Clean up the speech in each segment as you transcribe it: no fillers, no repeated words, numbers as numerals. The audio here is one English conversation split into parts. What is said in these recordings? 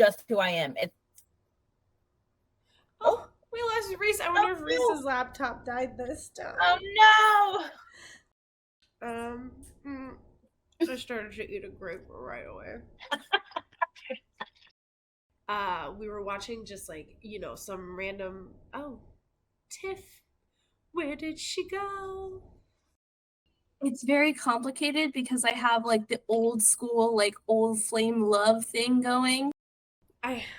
just who I am. Oh, we lost Reese. I wonder if Reese's laptop died this time. Oh no! I started to eat a grape right away. We were watching just like, some random. Oh, Tiff, where did she go? It's very complicated because I have like the old school, like old flame love thing going.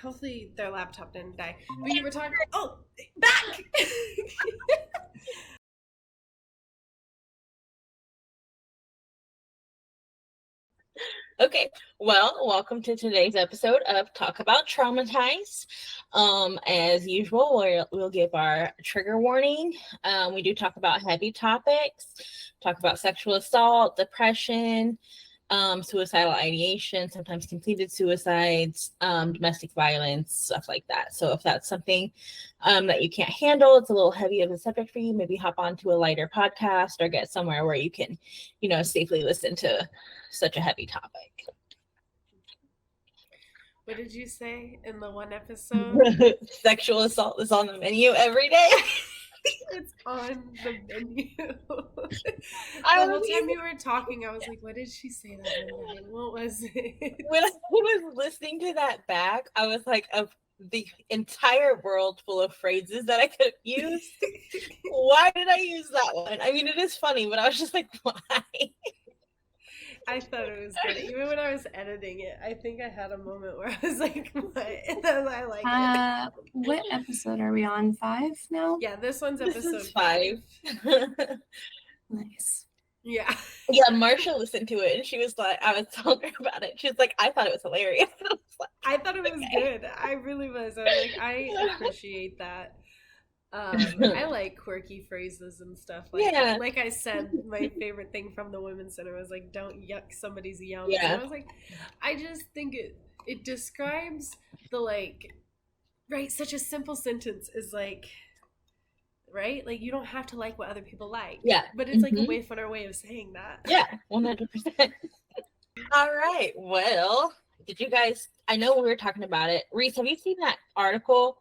Hopefully their laptop didn't die. But you were talking. Oh, back! Okay, well, welcome to today's episode of Talk About Traumatized. As usual, we'll give our trigger warning. We do talk about heavy topics, talk about sexual assault, depression, suicidal ideation, sometimes completed suicides, domestic violence, stuff like that. So if that's something that you can't handle, it's a little heavy of a subject for you, maybe hop onto a lighter podcast or get somewhere where you can, safely listen to such a heavy topic. What did you say in the one episode? Sexual assault is on the menu every day. It's on the menu. The whole time you were talking, I was like, what did she say that one time? What was it? When I was listening to that back, I was like, of the entire world full of phrases that I could have used, why did I use that one? I mean, it is funny, but I was just like, why? I thought it was good. Even when I was editing it, I think I had a moment where I was like, what? And then I like it. What episode are we on? 5 now? Yeah, this one's episode 5. Nice. Yeah. Yeah, Marsha listened to it and she was like, I was telling her about it. She was like, I thought it was hilarious. I thought it was good. I really was. I was like, I appreciate that. I like quirky phrases and stuff like that. Like I said, my favorite thing from the Women's Center was like, don't yuck somebody's yum. Yeah. And I was like, I just think it describes the right, such a simple sentence is like, right? Like you don't have to like what other people like. Yeah. But it's like a way funner way of saying that. Yeah, 100%. All right. Well, did you guys, I know we were talking about it. Reese, have you seen that article?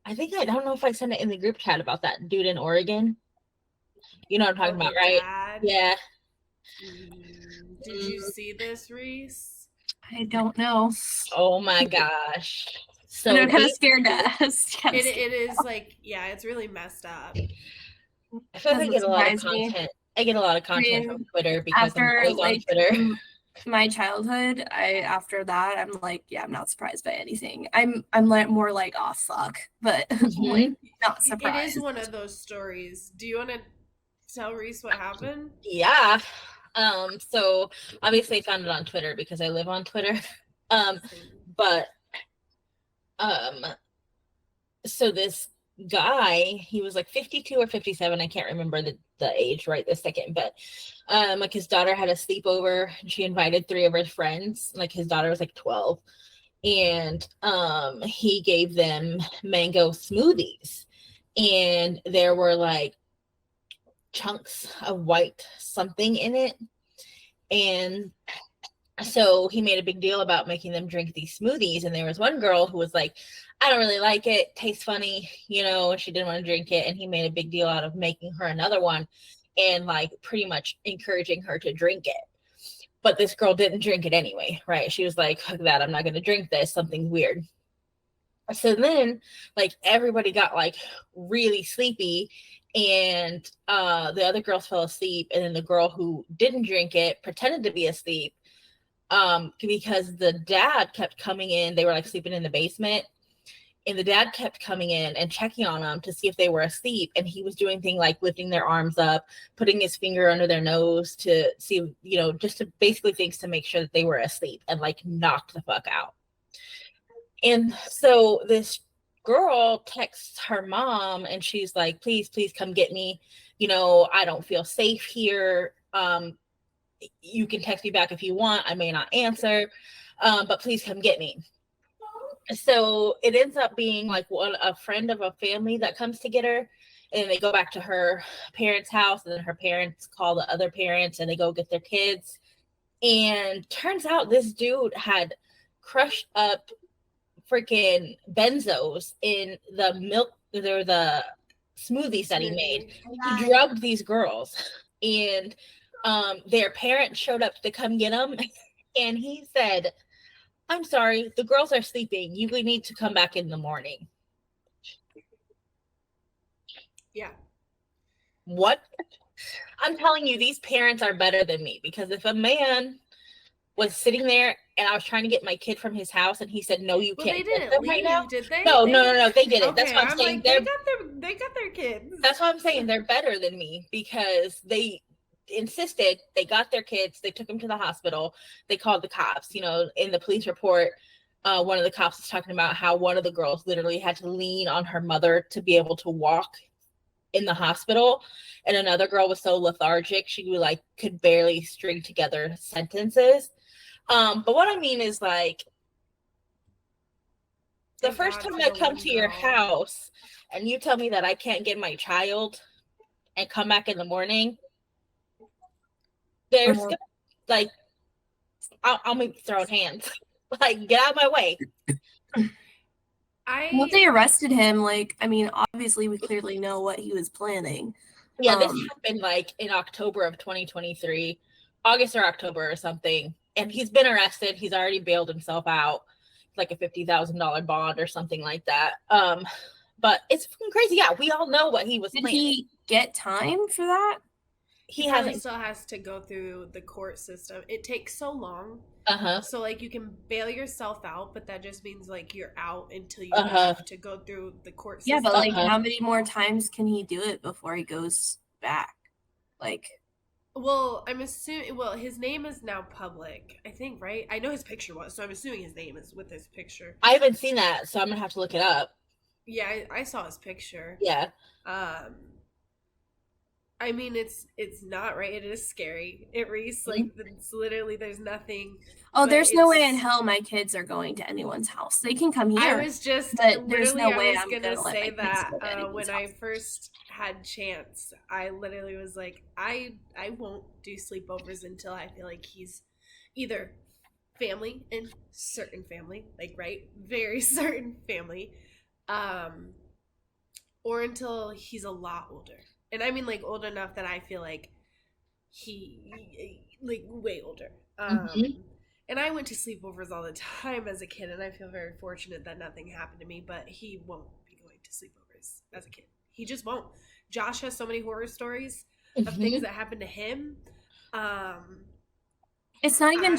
I don't know if I sent it in the group chat about that dude in Oregon. You know what I'm talking about, right? Dad? Yeah. Did you see this, Reese? I don't know. Oh my gosh. So I'm kind of scared to ask. It is like, yeah, it's really messed up. I feel like I get a lot of content. I get a lot of content from Twitter because I'm always on Twitter. My childhood, after that, I'm like, yeah, I'm not surprised by anything. I'm like more like, oh fuck, but like not surprised. It is one of those stories. Do you want to tell Reese what happened? Yeah. So obviously I found it on Twitter because I live on Twitter. So this guy, he was like 52 or 57, I can't remember the age right this second, but like his daughter had a sleepover and she invited 3 of her friends. Like his daughter was like 12, and he gave them mango smoothies, and there were like chunks of white something in it, and so he made a big deal about making them drink these smoothies. And there was one girl who was like, I don't really like it. Tastes funny. She didn't want to drink it. And he made a big deal out of making her another one and like pretty much encouraging her to drink it. But this girl didn't drink it anyway, right? She was like, fuck that. I'm not going to drink this. Something's weird. So then like everybody got like really sleepy, and the other girls fell asleep. And then the girl who didn't drink it pretended to be asleep. Because the dad kept coming in. They were like sleeping in the basement, and the dad kept coming in and checking on them to see if they were asleep. And he was doing things like lifting their arms up, putting his finger under their nose to see, just to basically things to make sure that they were asleep, and like knocked the fuck out. And so this girl texts her mom and she's like, please come get me. I don't feel safe here. You can text me back if you want. I may not answer, but please come get me. So it ends up being like a friend of a family that comes to get her, and they go back to her parents' house, and then her parents call the other parents and they go get their kids. And turns out this dude had crushed up freaking benzos in the milk or the smoothies that he made. He drugged these girls, and their parents showed up to come get him, and he said, "I'm sorry, the girls are sleeping. You need to come back in the morning." Yeah. What? I'm telling you, these parents are better than me, because if a man was sitting there and I was trying to get my kid from his house and he said, "No, you Well, can't they get didn't them right now." leave, did they? No, they didn't. Okay, That's what I'm I'm saying. like, they got their kids. That's what I'm saying. They're better than me, because they insisted. They got their kids. They took them to the hospital. They called the cops. In the police report, one of the cops was talking about how one of the girls literally had to lean on her mother to be able to walk in the hospital, and another girl was so lethargic she could barely string together sentences. But what I mean is, like, the Thank first God time for I the come one to your girl. house and you tell me that I can't get my child and come back in the morning, there's like, I'll be throwing hands. Like, get out of my way. Well, they arrested him. Like, I mean, obviously, we clearly know what he was planning. Yeah, this happened like in October of 2023, August or October or something. And he's been arrested. He's already bailed himself out, like a $50,000 bond or something like that. But it's fucking crazy. Yeah, we all know what he was planning. Did he get time for that? He probably still has to go through the court system. It takes so long. So, like, you can bail yourself out, but that just means, like, you're out until you have to go through the court system. Yeah, but, like, how many more times can he do it before he goes back? Like... Well, I'm assuming... Well, his name is now public, I think, right? I know his picture was, so I'm assuming his name is with his picture. I haven't seen that, so I'm going to have to look it up. Yeah, I saw his picture. Yeah. I mean, it's not right. It is scary. Reese, like, it's literally, there's nothing. Oh, there's no way in hell my kids are going to anyone's house. They can come here. I was just but there's no way I'm gonna say that when I first had chance, I literally was like, I won't do sleepovers until I feel like he's either family and certain family, like, right, very certain family, or until he's a lot older. And I mean, like, old enough that I feel like he, like, way older. And I went to sleepovers all the time as a kid, and I feel very fortunate that nothing happened to me, but he won't be going to sleepovers as a kid. He just won't. Josh has so many horror stories of things that happened to him. It's not even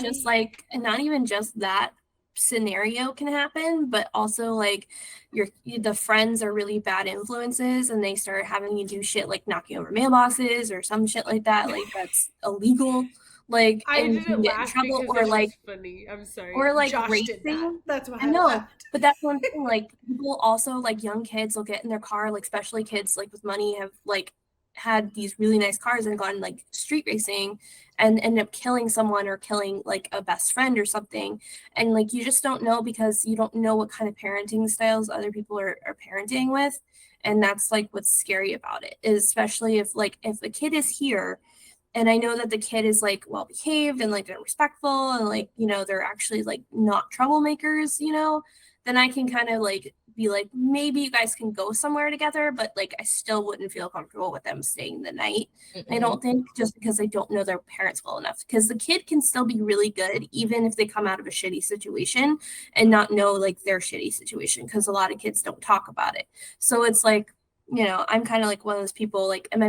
not even just that scenario can happen, but also, like, the friends are really bad influences and they start having you do shit like knocking over mailboxes or some shit like that, like that's illegal. Like, I and didn't get in laugh trouble, because or it like was funny. I'm sorry. Or like Josh racing. Did that. That's why I know, laughed. but that's one thing. Like, people also, like, young kids will get in their car, like especially kids like with money have like had these really nice cars and gone like street racing and end up killing someone or killing like a best friend or something. And like, you just don't know because you don't know what kind of parenting styles other people are parenting with. And that's like what's scary about it, is especially if the kid is here and I know that the kid is like well behaved and like they're respectful and like, they're actually like not troublemakers, then I can kind of like be like, maybe you guys can go somewhere together, but like I still wouldn't feel comfortable with them staying the night. I don't think, just because I don't know their parents well enough, because the kid can still be really good even if they come out of a shitty situation and not know like their shitty situation, because a lot of kids don't talk about it. So it's like, I'm kind of like one of those people, like, and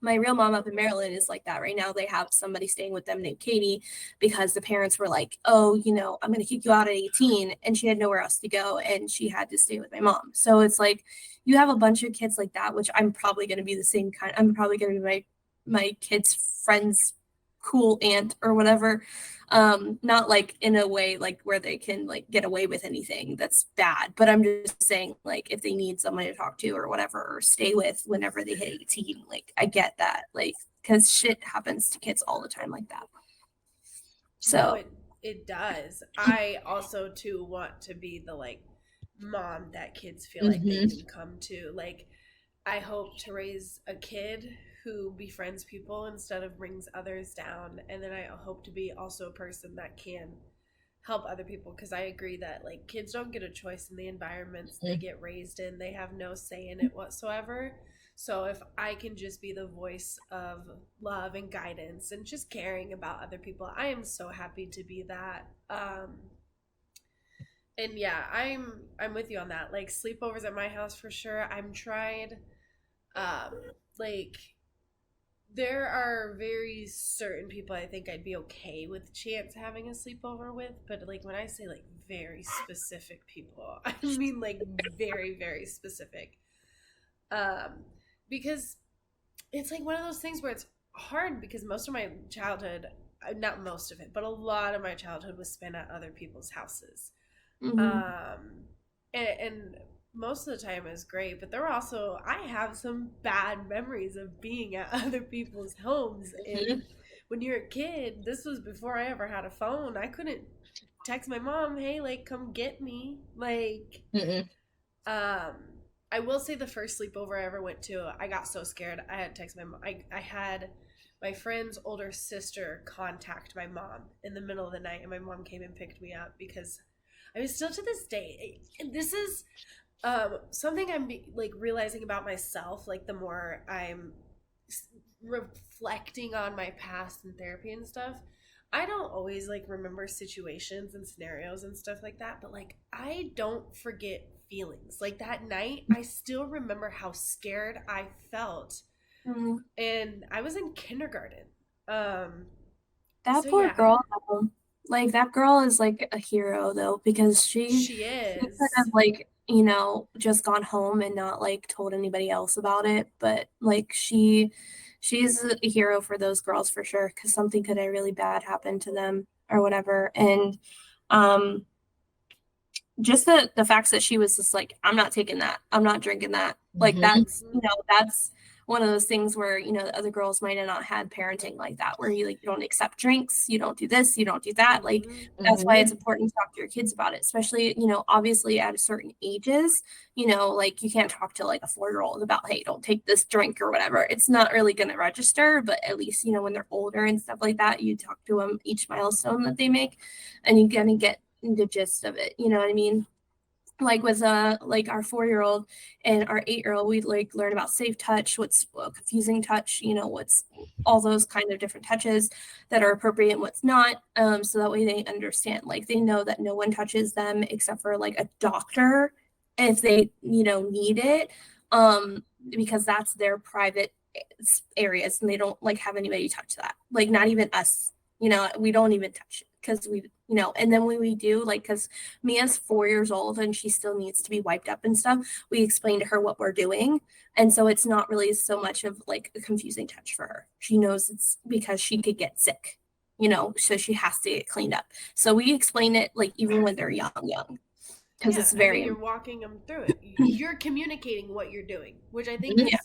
my real mom up in Maryland is like that right now. They have somebody staying with them named Katie because the parents were like, oh, I'm going to kick you out at 18. And she had nowhere else to go. And she had to stay with my mom. So it's like, you have a bunch of kids like that, which I'm probably going to be the same kind. I'm probably going to be my kids' friends' cool aunt or whatever. Not like in a way like where they can like get away with anything that's bad, but I'm just saying, like, if they need someone to talk to or whatever or stay with whenever they hit 18, like, I get that, like, because shit happens to kids all the time like that. So no, it does. I also too want to be the like mom that kids feel like they can come to. Like, I hope to raise a kid who befriends people instead of brings others down. And then I hope to be also a person that can help other people, because I agree that like kids don't get a choice in the environments they get raised in. They have no say in it whatsoever. So if I can just be the voice of love and guidance and just caring about other people, I am so happy to be that. And yeah, I'm with you on that. Like sleepovers at my house for sure. I'm tried. Um, like there are very certain people I think I'd be okay with chance having a sleepover with, but like when I say like very specific people, I mean like very, very specific. Um, because it's like one of those things where it's hard because most of my childhood, not most of it, but a lot of my childhood was spent at other people's houses. And most of the time it was great, but there were also, I have some bad memories of being at other people's homes. And when you're a kid, this was before I ever had a phone. I couldn't text my mom, hey, like come get me. Like I will say the first sleepover I ever went to, I got so scared I had to text my mom. I had my friend's older sister contact my mom in the middle of the night, and my mom came and picked me up because I mean, still to this day, and this is something I'm like realizing about myself. Like the more I'm reflecting on my past and therapy and stuff, I don't always like remember situations and scenarios and stuff like that. But like I don't forget feelings. Like that night, I still remember how scared I felt, and I was in kindergarten. That so, poor girl. Like that girl is like a hero though, because she is could have like, you know, just gone home and not like told anybody else about it, but like she's a hero for those girls for sure, because something could have really bad happened to them or whatever. And just the facts that she was just like, I'm not taking that, I'm not drinking that, like that's, you know, that's one of those things where, you know, the other girls might have not had parenting like that, where you like, you don't accept drinks, you don't do this, you don't do that. Like that's why it's important to talk to your kids about it, especially, you know, obviously at a certain ages, you know, like you can't talk to like a 4-year-old about, hey, don't take this drink or whatever. It's not really going to register, but at least, you know, when they're older and stuff like that, you talk to them each milestone that they make, and you kind of get the gist of it, you know what I mean? Like with like our 4-year-old and our 8-year-old, we'd like learn about safe touch, what's confusing touch, you know, what's all those kind of different touches that are appropriate and what's not, so that way they understand, like they know that no one touches them except for like a doctor if they, you know, need it, because that's their private areas and they don't like have anybody touch that, like not even us, you know, we don't even touch it because we, you know, and then when we do, like, because Mia's 4 years old and she still needs to be wiped up and stuff, we explain to her what we're doing. And so it's not really so much of like a confusing touch for her. She knows it's because she could get sick, you know, so she has to get cleaned up. So we explain it like even when they're young, because it's very, I mean, you're walking them through it. You're communicating what you're doing, which I think is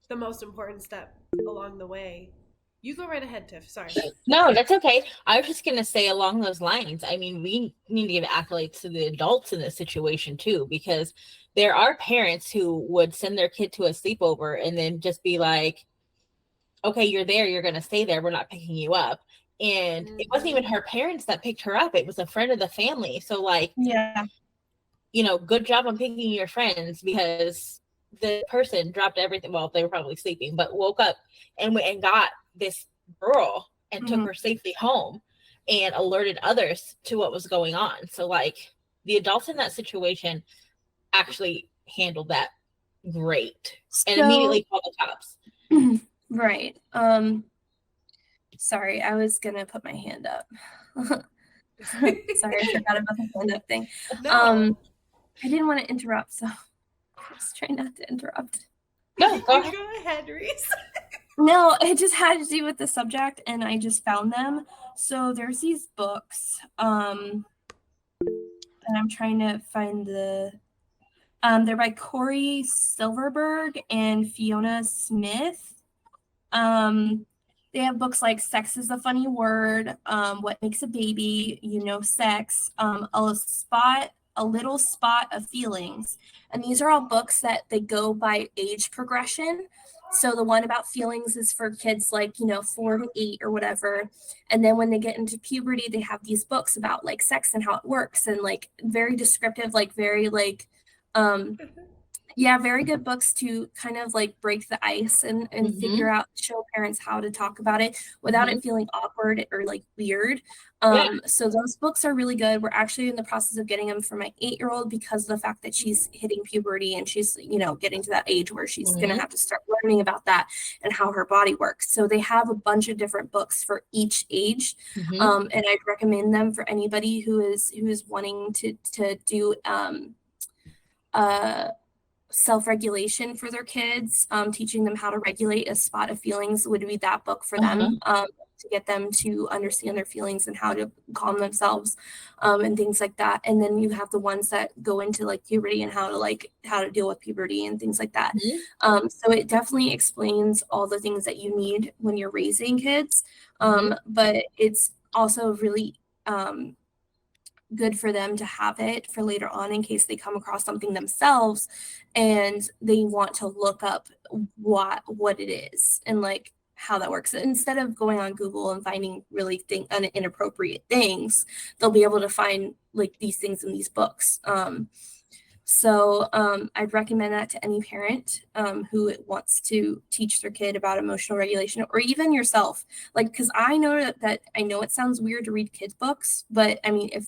the most important step along the way. You go right ahead, Tiff. Sorry. No, that's okay. I was just going to say along those lines, I mean, we need to give accolades to the adults in this situation too, because there are parents who would send their kid to a sleepover and then just be like, okay, you're there, you're going to stay there, we're not picking you up. And it wasn't even her parents that picked her up, it was a friend of the family. So like, you know, good job on picking your friends, because the person dropped everything. Well, they were probably sleeping, but woke up and went and got this girl and took her safely home and alerted others to what was going on. So like the adults in that situation actually handled that great and immediately called the cops. Right. Sorry, I was gonna put my hand up. Sorry, I forgot about the hand up thing. I didn't want to interrupt, so I was trying not to interrupt. No, go ahead, Reese. No, it just had to do with the subject, and I just found them. So there's these books, and I'm trying to find the. They're by Corey Silverberg and Fiona Smith. They have books like Sex is a Funny Word, What Makes a Baby, You Know Sex, A Little Spot of Feelings. And these are all books that they go by age progression. So the one about feelings is for kids like, 4 to 8 or whatever. And then when they get into puberty, they have these books about like sex and how it works, and like very descriptive, like very like um yeah, very good books to kind of like break the ice and figure out, show parents how to talk about it without it feeling awkward or like weird. So those books are really good. We're actually in the process of getting them for my 8-year-old because of the fact that she's hitting puberty and she's, getting to that age where she's going to have to start learning about that and how her body works. So they have a bunch of different books for each age. And I'd recommend them for anybody who is wanting to do self-regulation for their kids. Teaching them how to regulate a spot of feelings would be that book for them, to get them to understand their feelings and how to calm themselves, and things like that. And then you have the ones that go into like puberty and how to deal with puberty and things like that. So it definitely explains all the things that you need when you're raising kids, but it's also really good for them to have it for later on in case they come across something themselves and they want to look up what it is and like how that works. Instead of going on Google and finding really inappropriate things, they'll be able to find like these things in these books. So I'd recommend that to any parent who wants to teach their kid about emotional regulation, or even yourself. Like, because I know that I know it sounds weird to read kids' books, but I mean, if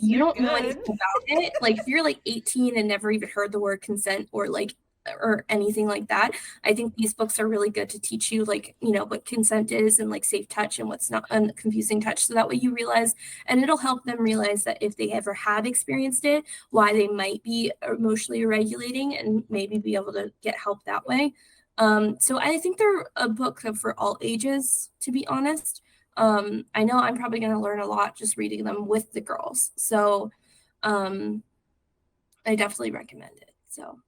you don't know anything about it, like if you're like 18 and never even heard the word consent or anything like that, I think these books are really good to teach you, like, what consent is and like safe touch and what's not, confusing touch. So that way you realize, and it'll help them realize that if they ever have experienced it, why they might be emotionally regulating and maybe be able to get help that way. So I think they're a book for all ages, to be honest. I know I'm probably going to learn a lot just reading them with the girls. So I definitely recommend it. So.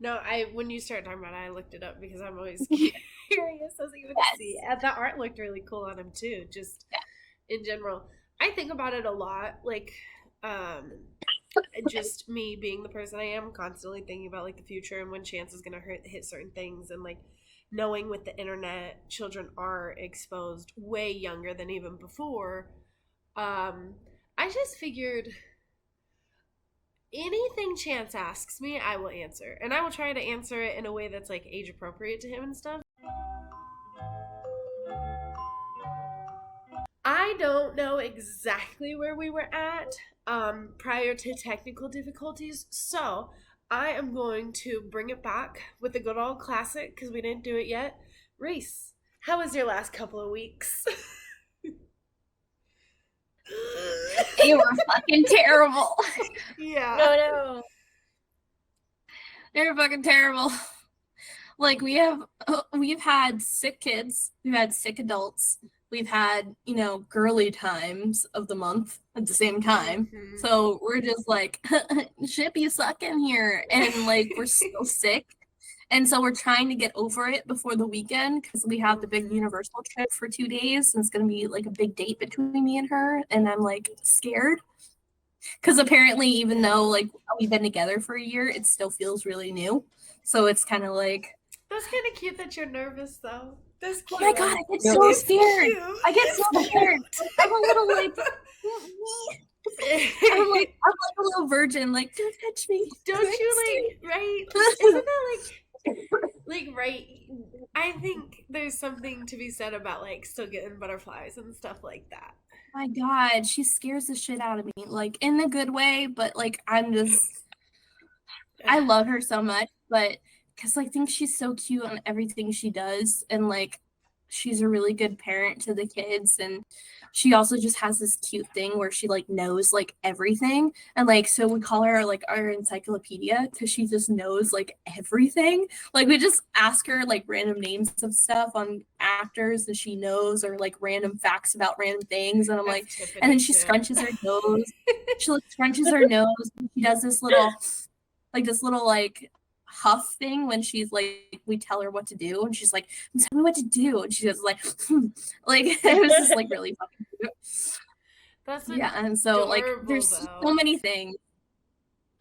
No, when you started talking about it, I looked it up because I'm always curious as even to see. And the art looked really cool on him too, just in general. I think about it a lot, like just me being the person I am, constantly thinking about like the future and when chance is gonna hit certain things, and like knowing with the internet, children are exposed way younger than even before. I just figured anything Chance asks me, I will answer. And I will try to answer it in a way that's like age appropriate to him and stuff. I don't know exactly where we were at prior to technical difficulties, so I am going to bring it back with the good old classic because we didn't do it yet. Reese, how was your last couple of weeks? They were fucking terrible. Yeah. No. They were fucking terrible. Like we've had sick kids, we've had sick adults, we've had, girly times of the month at the same time. So we're just like, shit be sucking here. And like we're still sick. And so we're trying to get over it before the weekend because we have the big Universal trip for 2 days. And it's going to be like a big date between me and her. And I'm like scared because apparently even though like we've been together for a year, it still feels really new. So it's kind of like. That's kind of cute that you're nervous though. That's cute. Oh my god, I get so scared. I get so scared. I'm a little like. I'm like a little virgin. Like, don't touch me. Don't you like right? Isn't that like right? I think there's something to be said about like still getting butterflies and stuff like that. My god, she scares the shit out of me, like in a good way, but like I love her so much, but because I think she's so cute on everything she does, and like she's a really good parent to the kids, and she also just has this cute thing where she like knows like everything, and like so we call her like our encyclopedia because she just knows like everything. Like we just ask her like random names of stuff on actors and she knows, or like random facts about random things, and I'm like, Tiffaney and then she scrunches her nose. She like scrunches her nose, and she does this little like huff thing when she's like, we tell her what to do, and she's like, tell me what to do, and she goes like, like it was just like really fucking cute. That's and so like there's so many things,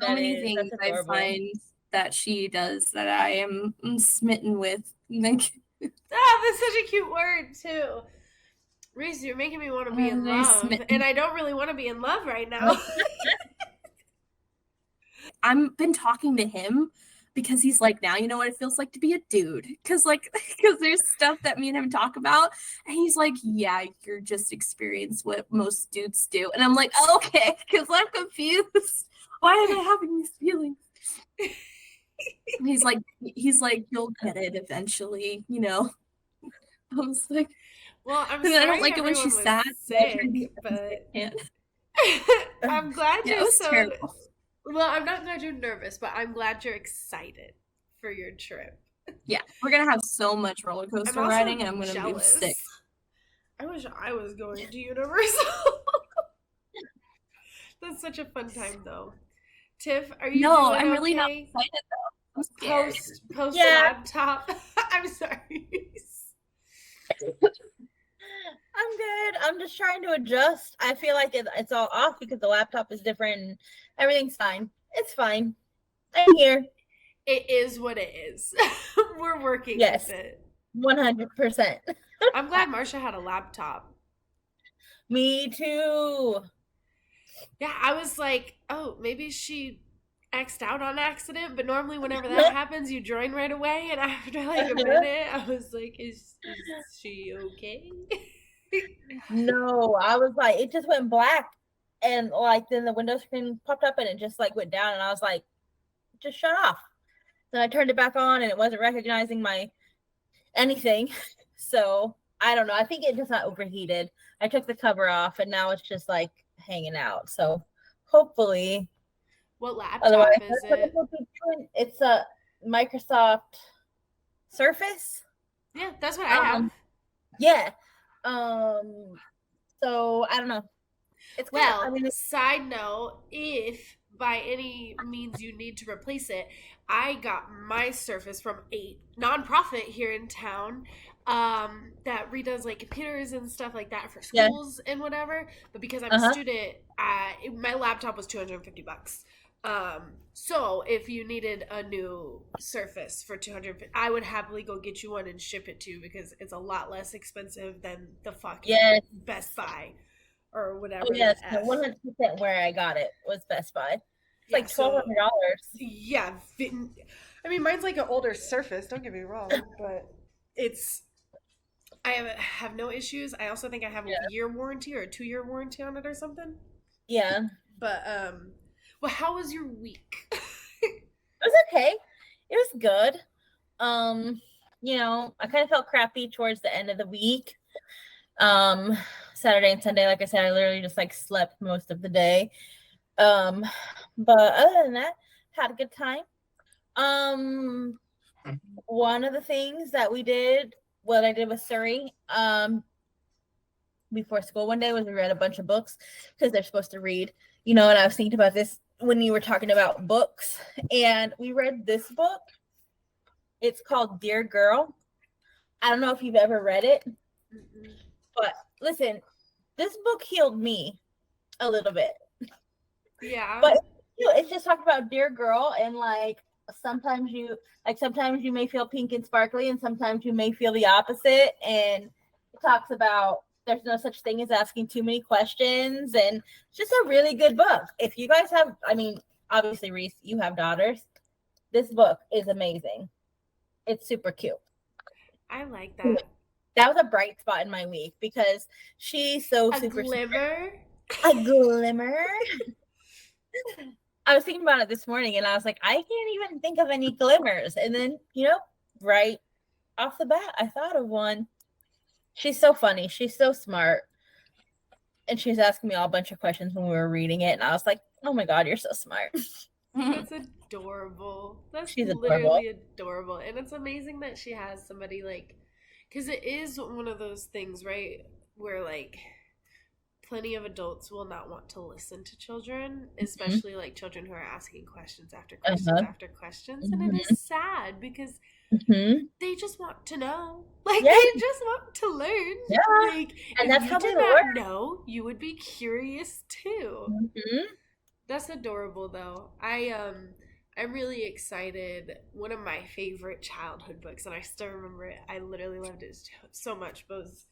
I find that she does that I am smitten with. Like, that's such a cute word too. Reese, you're making me want to be in love, and I don't really want to be in love right now. I've been talking to him because he's like, now you know what it feels like to be a dude. Because there's stuff that me and him talk about, and he's like, yeah, you're just experienced what most dudes do. And I'm like, oh, okay, because I'm confused. Why am I having these feelings? He's like, you'll get it eventually, you know. I was like, well, I'm sorry. I don't like it when she's sad. Sick, but I'm glad you're so. Terrible. Well, I'm not glad you're nervous, but I'm glad you're excited for your trip. Yeah, we're gonna have so much roller coaster riding, and I'm gonna be sick. I wish I was going to Universal. That's such a fun time, though. Tiff, are you? No, I'm really not excited though. I'm scared. Post laptop. I'm sorry. I'm good. I'm just trying to adjust. I feel like it's all off because the laptop is different and everything's fine. It's fine. I'm here. It is what it is. We're working with it. 100%. I'm glad Marsha had a laptop. Me too. Yeah, I was like, oh, maybe she X'd out on accident, but normally whenever that happens, you join right away. And after like a minute, I was like, is she okay? No, I was like, it just went black, and like then the window screen popped up and it just like went down, and I was like, just shut off. Then I turned it back on and it wasn't recognizing my anything. So I don't know. I think it just got overheated. I took the cover off and now it's just like hanging out. So hopefully. What laptop is it? It's a Microsoft Surface. Yeah, that's what I have. Yeah. So I don't know. It's well, I mean, side note, if by any means you need to replace it, I got my Surface from a nonprofit here in town that redoes like computers and stuff like that for schools and whatever. But because I'm a student, my laptop was $250. So if you needed a new Surface for $250, I would happily go get you one and ship it to you because it's a lot less expensive than the fucking Best Buy or whatever. Oh, yes, 100% where I got it was Best Buy. It's like $1,200. Yeah, I mean, mine's like an older Surface. Don't get me wrong, but I have no issues. I also think I have a year warranty or a 2-year warranty on it or something. Yeah, but well, how was your week? It was okay. It was good. You know, I kind of felt crappy towards the end of the week. Saturday and Sunday, like I said, I literally just like slept most of the day. But other than that, had a good time. One of the things that we did, what I did with Surrey, before school one day was we read a bunch of books because they're supposed to read, you know, and I was thinking about this when you were talking about books, and we read this book. It's called Dear Girl. I don't know if you've ever read it, but listen, this book healed me a little bit. Yeah. But it's just talking about Dear Girl, and like sometimes you may feel pink and sparkly, and sometimes you may feel the opposite. And it talks about there's no such thing as asking too many questions, and it's just a really good book. If you guys have, I mean, obviously Reese, you have daughters. This book is amazing. It's super cute. I like that. That was a bright spot in my week because she's so super. Glimmer. A glimmer. I was thinking about it this morning and I was like, I can't even think of any glimmers. And then, you know, right off the bat, I thought of one. She's so funny. She's so smart. And she was asking me all a bunch of questions when we were reading it. And I was like, oh my God, you're so smart. That's adorable. She's literally adorable. And it's amazing that she has somebody like, because it is one of those things, right, where like plenty of adults will not want to listen to children, especially like children who are asking questions after questions after questions. And it is sad because they just want to know. Like they just want to learn. Yeah. Like, and that's how they know, you would be curious too. That's adorable though. I I'm really excited. One of my favorite childhood books, and I still remember it. I literally loved it so much. Was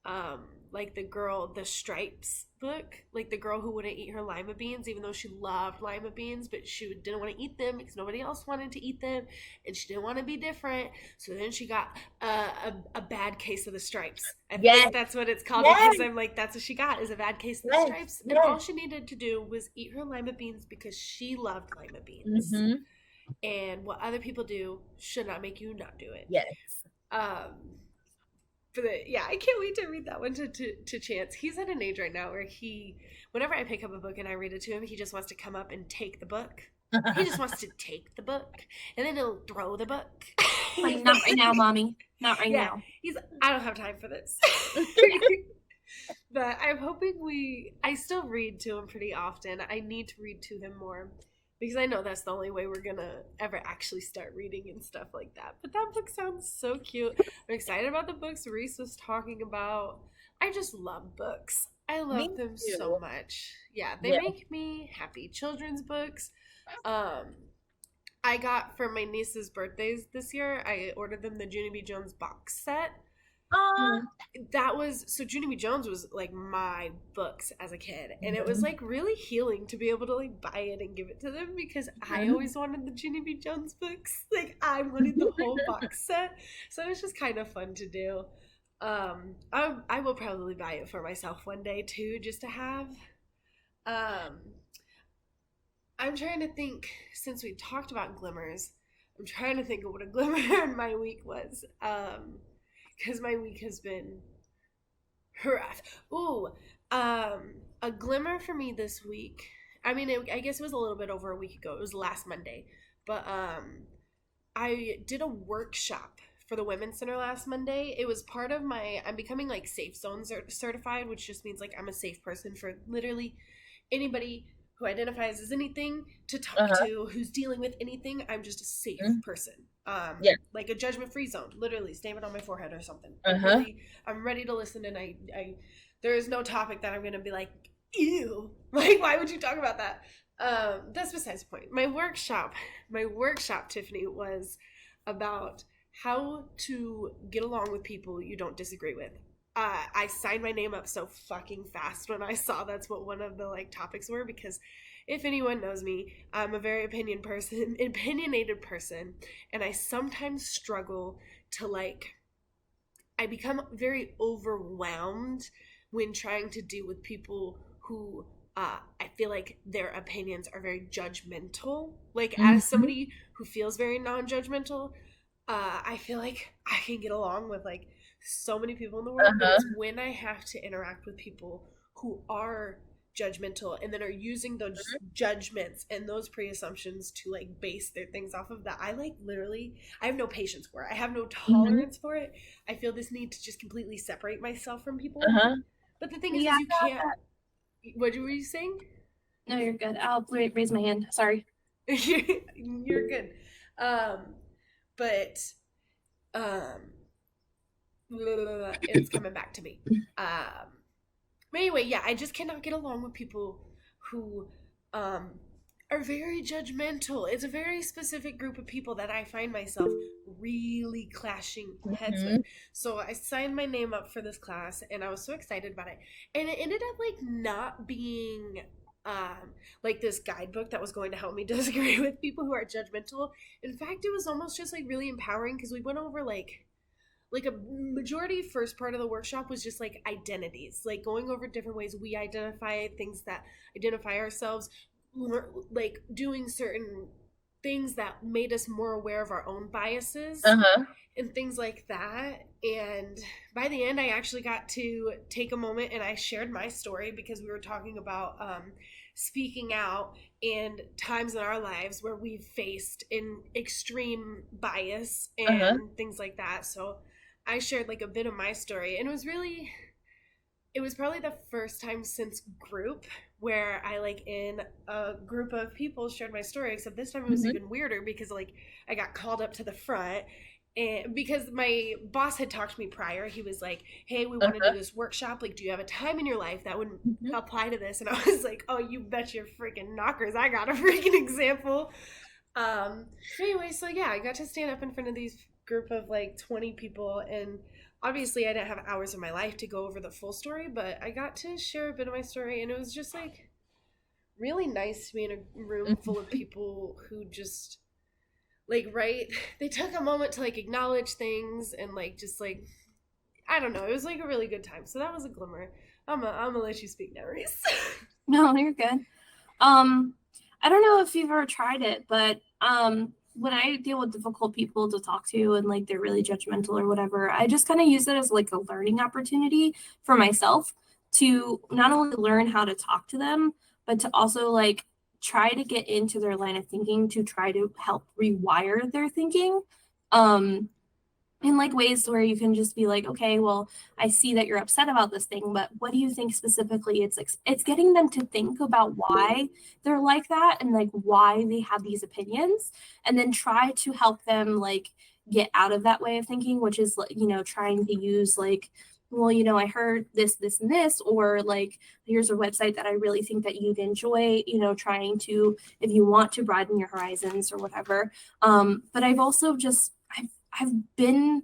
um like the Stripes book, like the girl who wouldn't eat her lima beans even though she loved lima beans, but she didn't want to eat them because nobody else wanted to eat them, and she didn't want to be different, so then she got a bad case of the stripes. I think that's what it's called, because I'm like, that's what she got, is a bad case of the stripes. And all she needed to do was eat her lima beans because she loved lima beans. And what other people do should not make you not do it. But yeah, I can't wait to read that one to Chance. He's at an age right now where whenever I pick up a book and I read it to him, he just wants to come up and take the book. He just wants to take the book, and then he'll throw the book. Like, not right now, mommy. Not right now. I don't have time for this. But I'm hoping I still read to him pretty often. I need to read to him more, because I know that's the only way we're gonna ever actually start reading and stuff like that. But that book sounds so cute. I'm excited about the books Reese was talking about. I just love books. I love them so much. Yeah, they make me happy. Children's books. I got for my niece's birthdays this year, I ordered them the Junie B. Jones box set. So Junie B. Jones was like my books as a kid, and it was like really healing to be able to like buy it and give it to them, because I always wanted the Junie B. Jones books. Like, I wanted the whole box set, so it was just kind of fun to do. I will probably buy it for myself one day too, just to have. I'm trying to think, since we talked about glimmers, I'm trying to think of what a glimmer in my week was. Because my week has been rough. A glimmer for me this week. I mean, I guess it was a little bit over a week ago. It was last Monday. But I did a workshop for the Women's Center last Monday. It was part of I'm becoming like Safe Zone certified, which just means like I'm a safe person for literally anybody who identifies as anything to talk to, who's dealing with anything. I'm just a safe person. Like a judgment-free zone, literally stamp it on my forehead or something. I'm ready to listen, and I there is no topic that I'm gonna be like, ew, like, why would you talk about that? That's besides the point. My workshop, Tiffaney, was about how to get along with people you don't disagree with. I signed my name up so fucking fast when I saw that's what one of the like topics were, because if anyone knows me, I'm a very opinionated person, and I sometimes struggle to I become very overwhelmed when trying to deal with people who I feel like their opinions are very judgmental. Like, as somebody who feels very non-judgmental, I feel like I can get along with like so many people in the world, but it's when I have to interact with people who are judgmental and then are using those judgments and those pre-assumptions to like base their things off of, that I like literally, I have no patience for it. I have no tolerance for it. I feel this need to just completely separate myself from people. But the thing is you can't. What were you saying? No, you're good. I'll raise my hand. Sorry. You're good. But it's coming back to me. But anyway, yeah, I just cannot get along with people who are very judgmental. It's a very specific group of people that I find myself really clashing heads with. So I signed my name up for this class, and I was so excited about it. And it ended up like not being like this guidebook that was going to help me disagree with people who are judgmental. In fact, it was almost just like really empowering, because we went over like a majority first part of the workshop was just like identities, like going over different ways we identify, things that identify ourselves, like doing certain things that made us more aware of our own biases and things like that. And by the end, I actually got to take a moment and I shared my story, because we were talking about speaking out and times in our lives where we've faced an extreme bias and things like that. So I shared like a bit of my story, and it was probably the first time since group where I like in a group of people shared my story, except this time it was even weirder, because like I got called up to the front, and because my boss had talked to me prior. He was like, hey, we want to do this workshop, like, do you have a time in your life that would apply to this? And I was like, oh, you bet your freaking knockers, I got a freaking example. So anyway, so yeah, I got to stand up in front of these group of like 20 people, and obviously I didn't have hours of my life to go over the full story, but I got to share a bit of my story, and it was just like really nice to be in a room full of people who just like, right, they took a moment to like acknowledge things and like just like, I don't know, it was like a really good time. So that was a glimmer. I'm gonna let you speak now, Reese. No, you're good. I don't know if you've ever tried it, but when I deal with difficult people to talk to and like they're really judgmental or whatever, I just kind of use it as like a learning opportunity for myself to not only learn how to talk to them, but to also like try to get into their line of thinking to try to help rewire their thinking. Um, in like ways where you can just be like, okay, well, I see that you're upset about this thing, but what do you think specifically? It's like it's getting them to think about why they're like that and like why they have these opinions, and then try to help them like get out of that way of thinking, which is, you know, trying to use like, well, you know, I heard this and this, or like, here's a website that I really think that you'd enjoy, you know, trying to, if you want to broaden your horizons or whatever. But I've also just I've been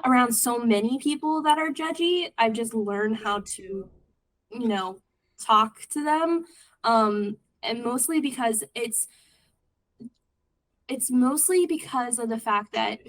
around so many people that are judgy. I've just learned how Me to, too. you know, talk to them. And mostly because it's mostly because of the fact that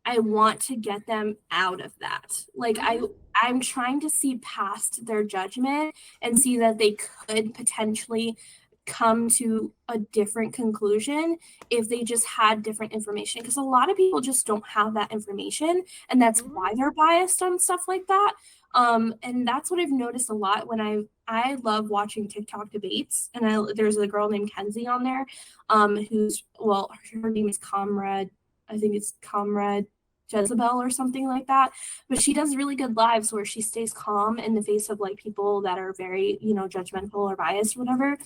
I want to get them out of that. Like Mm-hmm. I'm trying to see past their judgment and see that they could potentially come to a different conclusion if they just had different information, because a lot of people just don't have that information, and that's Mm-hmm. why they're biased on stuff like that. And that's what I've noticed a lot when I love watching TikTok debates, and there's a girl named Kenzie on there, who's, well, her name is Comrade, I think it's Comrade Jezebel or something like that. But she does really good lives where she stays calm in the face of like people that are very, you know, judgmental or biased, whatever.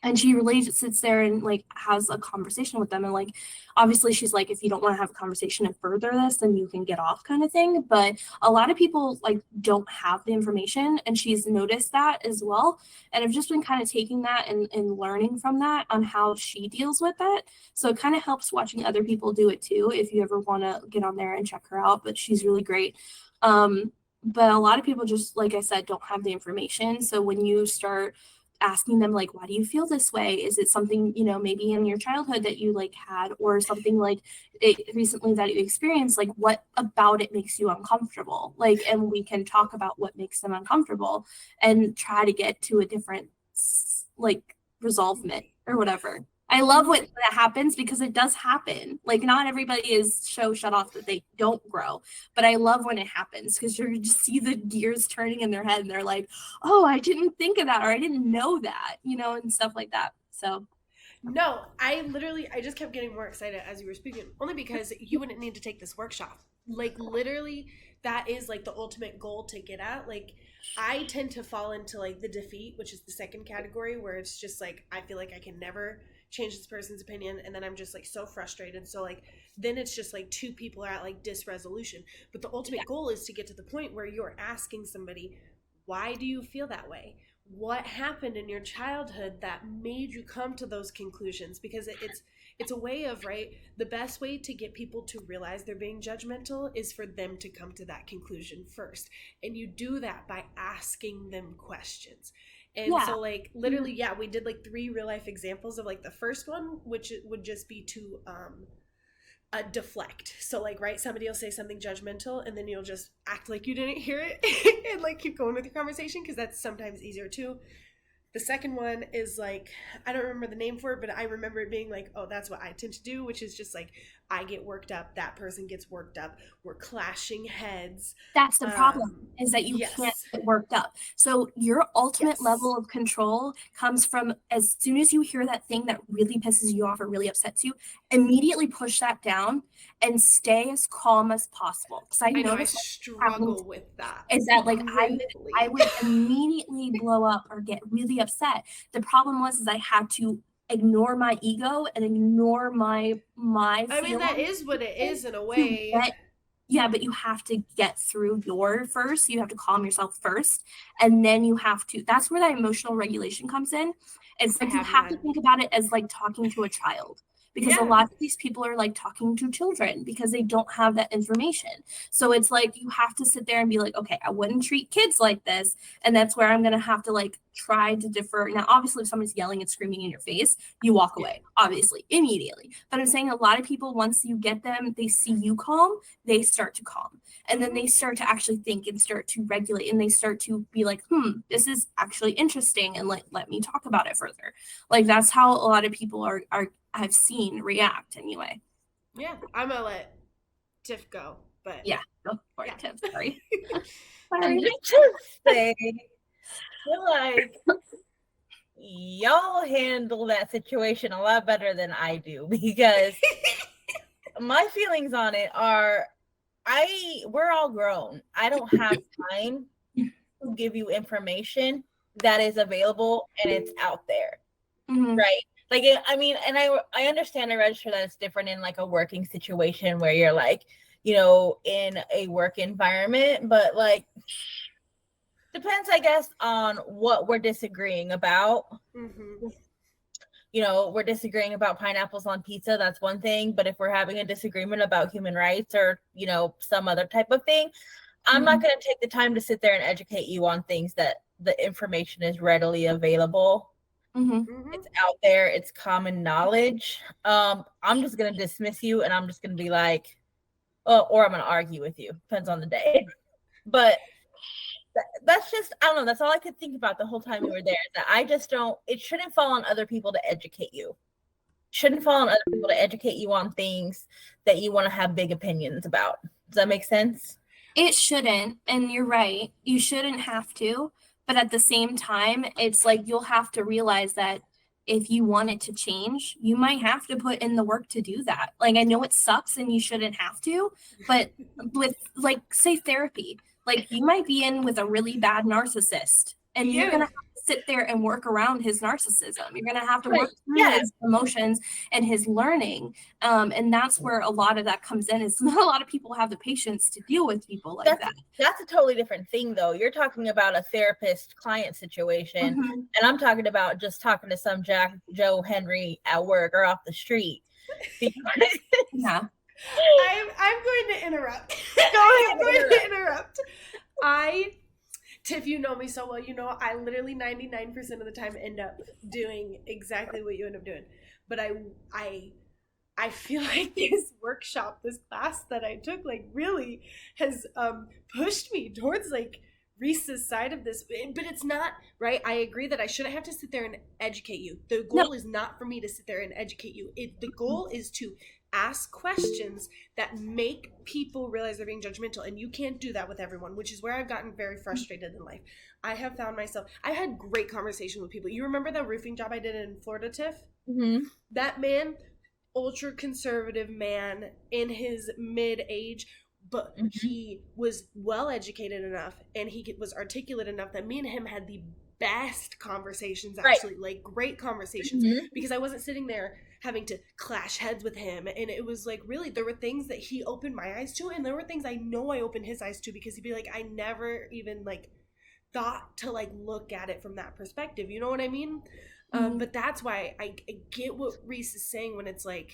And she really just sits there and like has a conversation with them, and like obviously she's like, if you don't want to have a conversation and further this, then you can get off, kind of thing. But a lot of people like don't have the information, and she's noticed that as well. And I've just been kind of taking that and learning from that on how she deals with it. So it kind of helps watching other people do it too, if you ever want to get on there and check her out. But she's really great. But a lot of people, just like I said, don't have the information. So when you start asking them like, why do you feel this way, is it something, you know, maybe in your childhood that you like had, or something like it recently that you experienced, like what about it makes you uncomfortable, like, and we can talk about what makes them uncomfortable and try to get to a different like resolvement or whatever. I love when that happens, because it does happen. Like not everybody is so shut off that they don't grow, but I love when it happens, because you just see the gears turning in their head and they're like, oh, I didn't think of that, or I didn't know that, you know, and stuff like that. So No, I just kept getting more excited as you were speaking, only because you wouldn't need to take this workshop. Like literally, that is like the ultimate goal to get at. Like I tend to fall into like the defeat, which is the second category, where it's just like I feel like I can never change this person's opinion, and then I'm just like so frustrated. So like then it's just like two people are at like disresolution. But the ultimate goal is to get to the point where you're asking somebody, why do you feel that way? What happened in your childhood that made you come to those conclusions? Because it's a way of, right, the best way to get people to realize they're being judgmental is for them to come to that conclusion first, and you do that by asking them questions. And yeah. so like literally, yeah, we did like 3 real life examples of like the first one, which would just be to deflect. So like, right, somebody will say something judgmental, and then you'll just act like you didn't hear it and like keep going with your conversation, because that's sometimes easier too. The second one is like, I don't remember the name for it, but I remember it being like, oh, that's what I tend to do, which is just like, I get worked up, that person gets worked up, we're clashing heads. That's the problem, is that you can't Yes. get worked up. So your ultimate Yes. level of control comes from, as soon as you hear that thing that really pisses you off or really upsets you, immediately push that down and stay as calm as possible. Because I I know I noticed what happened struggle with that is that like I greatly. would immediately blow up or get really upset. The problem was is I had to ignore my ego and ignore my I mean, that feelings is what it is in a to way. get, yeah, but you have to get through your first. You have to calm yourself first. And then you have to, that's where that emotional regulation comes in. It's I like you have have to none. think about it as like talking to a child. because a lot of these people are like talking to children because they don't have that information. So it's like you have to sit there and be like, okay, I wouldn't treat kids like this. And that's where I'm going to have to like try to defer. Now, obviously, if someone's yelling and screaming in your face, you walk away, obviously, immediately. But I'm saying a lot of people, once you get them, they see you calm, they start to calm. And then they start to actually think and start to regulate, and they start to be like, this is actually interesting, and like, let me talk about it further. Like, that's how a lot of people are I've seen react anyway. Yeah, I'm gonna let Tiff go, but yeah, go for it, Tiff. Sorry. I'm just saying, I feel like y'all handle that situation a lot better than I do, because my feelings on it are, we're all grown. I don't have time to give you information that is available and it's out there, right? Like, I mean, and I understand, I register that it's different in like a working situation where you're like, you know, in a work environment, but like, depends, I guess, on what we're disagreeing about. You know, we're disagreeing about pineapples on pizza, that's one thing. But if we're having a disagreement about human rights or, you know, some other type of thing, I'm not going to take the time to sit there and educate you on things that the information is readily available. It's out there. It's common knowledge. I'm just going to dismiss you, and I'm just going to be like, oh, or I'm going to argue with you. Depends on the day. But that's just, I don't know, that's all I could think about the whole time we were there. That I just don't, it shouldn't fall on other people to educate you. It shouldn't fall on other people to educate you on things that you want to have big opinions about. Does that make sense? It shouldn't, and you're right. You shouldn't have to, but at the same time, it's like you'll have to realize that if you want it to change, you might have to put in the work to do that. Like, I know it sucks and you shouldn't have to, but with, like, say therapy, like, you might be in with a really bad narcissist, and you're going to have to sit there and work around his narcissism. You're going to have to work through his emotions and his learning. And that's where a lot of that comes in, is not a lot of people have the patience to deal with people like that. That's a totally different thing, though. You're talking about a therapist-client situation, and I'm talking about just talking to some Jack Joe Henry at work or off the street. Yeah. I'm going to interrupt. I'm going to interrupt. Tiff, you know me so well. You know I literally 99% of the time end up doing exactly what you end up doing. But I feel like this workshop, this class that I took, like, really has pushed me towards like Reese's side of this. But it's not, right? I agree that I shouldn't have to sit there and educate you. The goal is not for me to sit there and educate you. The goal is to ask questions that make people realize they're being judgmental, and you can't do that with everyone, which is where I've gotten very frustrated in life. I have found myself, I had great conversation with people. You remember the roofing job I did in Florida, Tiff? That man, ultra conservative man in his mid-age, but he was well educated enough, and he was articulate enough that me and him had the best conversations, actually, like great conversations, because I wasn't sitting there having to clash heads with him. And it was like, really, there were things that he opened my eyes to, and there were things I know I opened his eyes to, because he'd be like, I never even like thought to like look at it from that perspective, you know what I mean? But that's why I get what Reese is saying when it's like,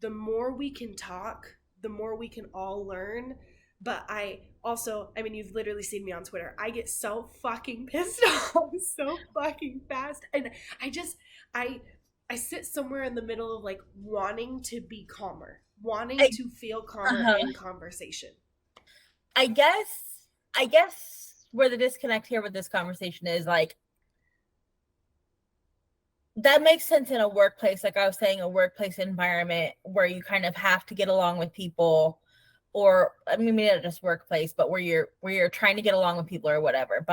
the more we can talk, the more we can all learn. But I also, I mean, you've literally seen me on Twitter, I get so fucking pissed off so fucking fast, and I sit somewhere in the middle of like wanting to be calmer, wanting to feel calmer in conversation. I guess where the disconnect here with this conversation is, like, that makes sense in a workplace, like I was saying, a workplace environment where you kind of have to get along with people, or I mean, maybe not just workplace, but where you're trying to get along with people or whatever.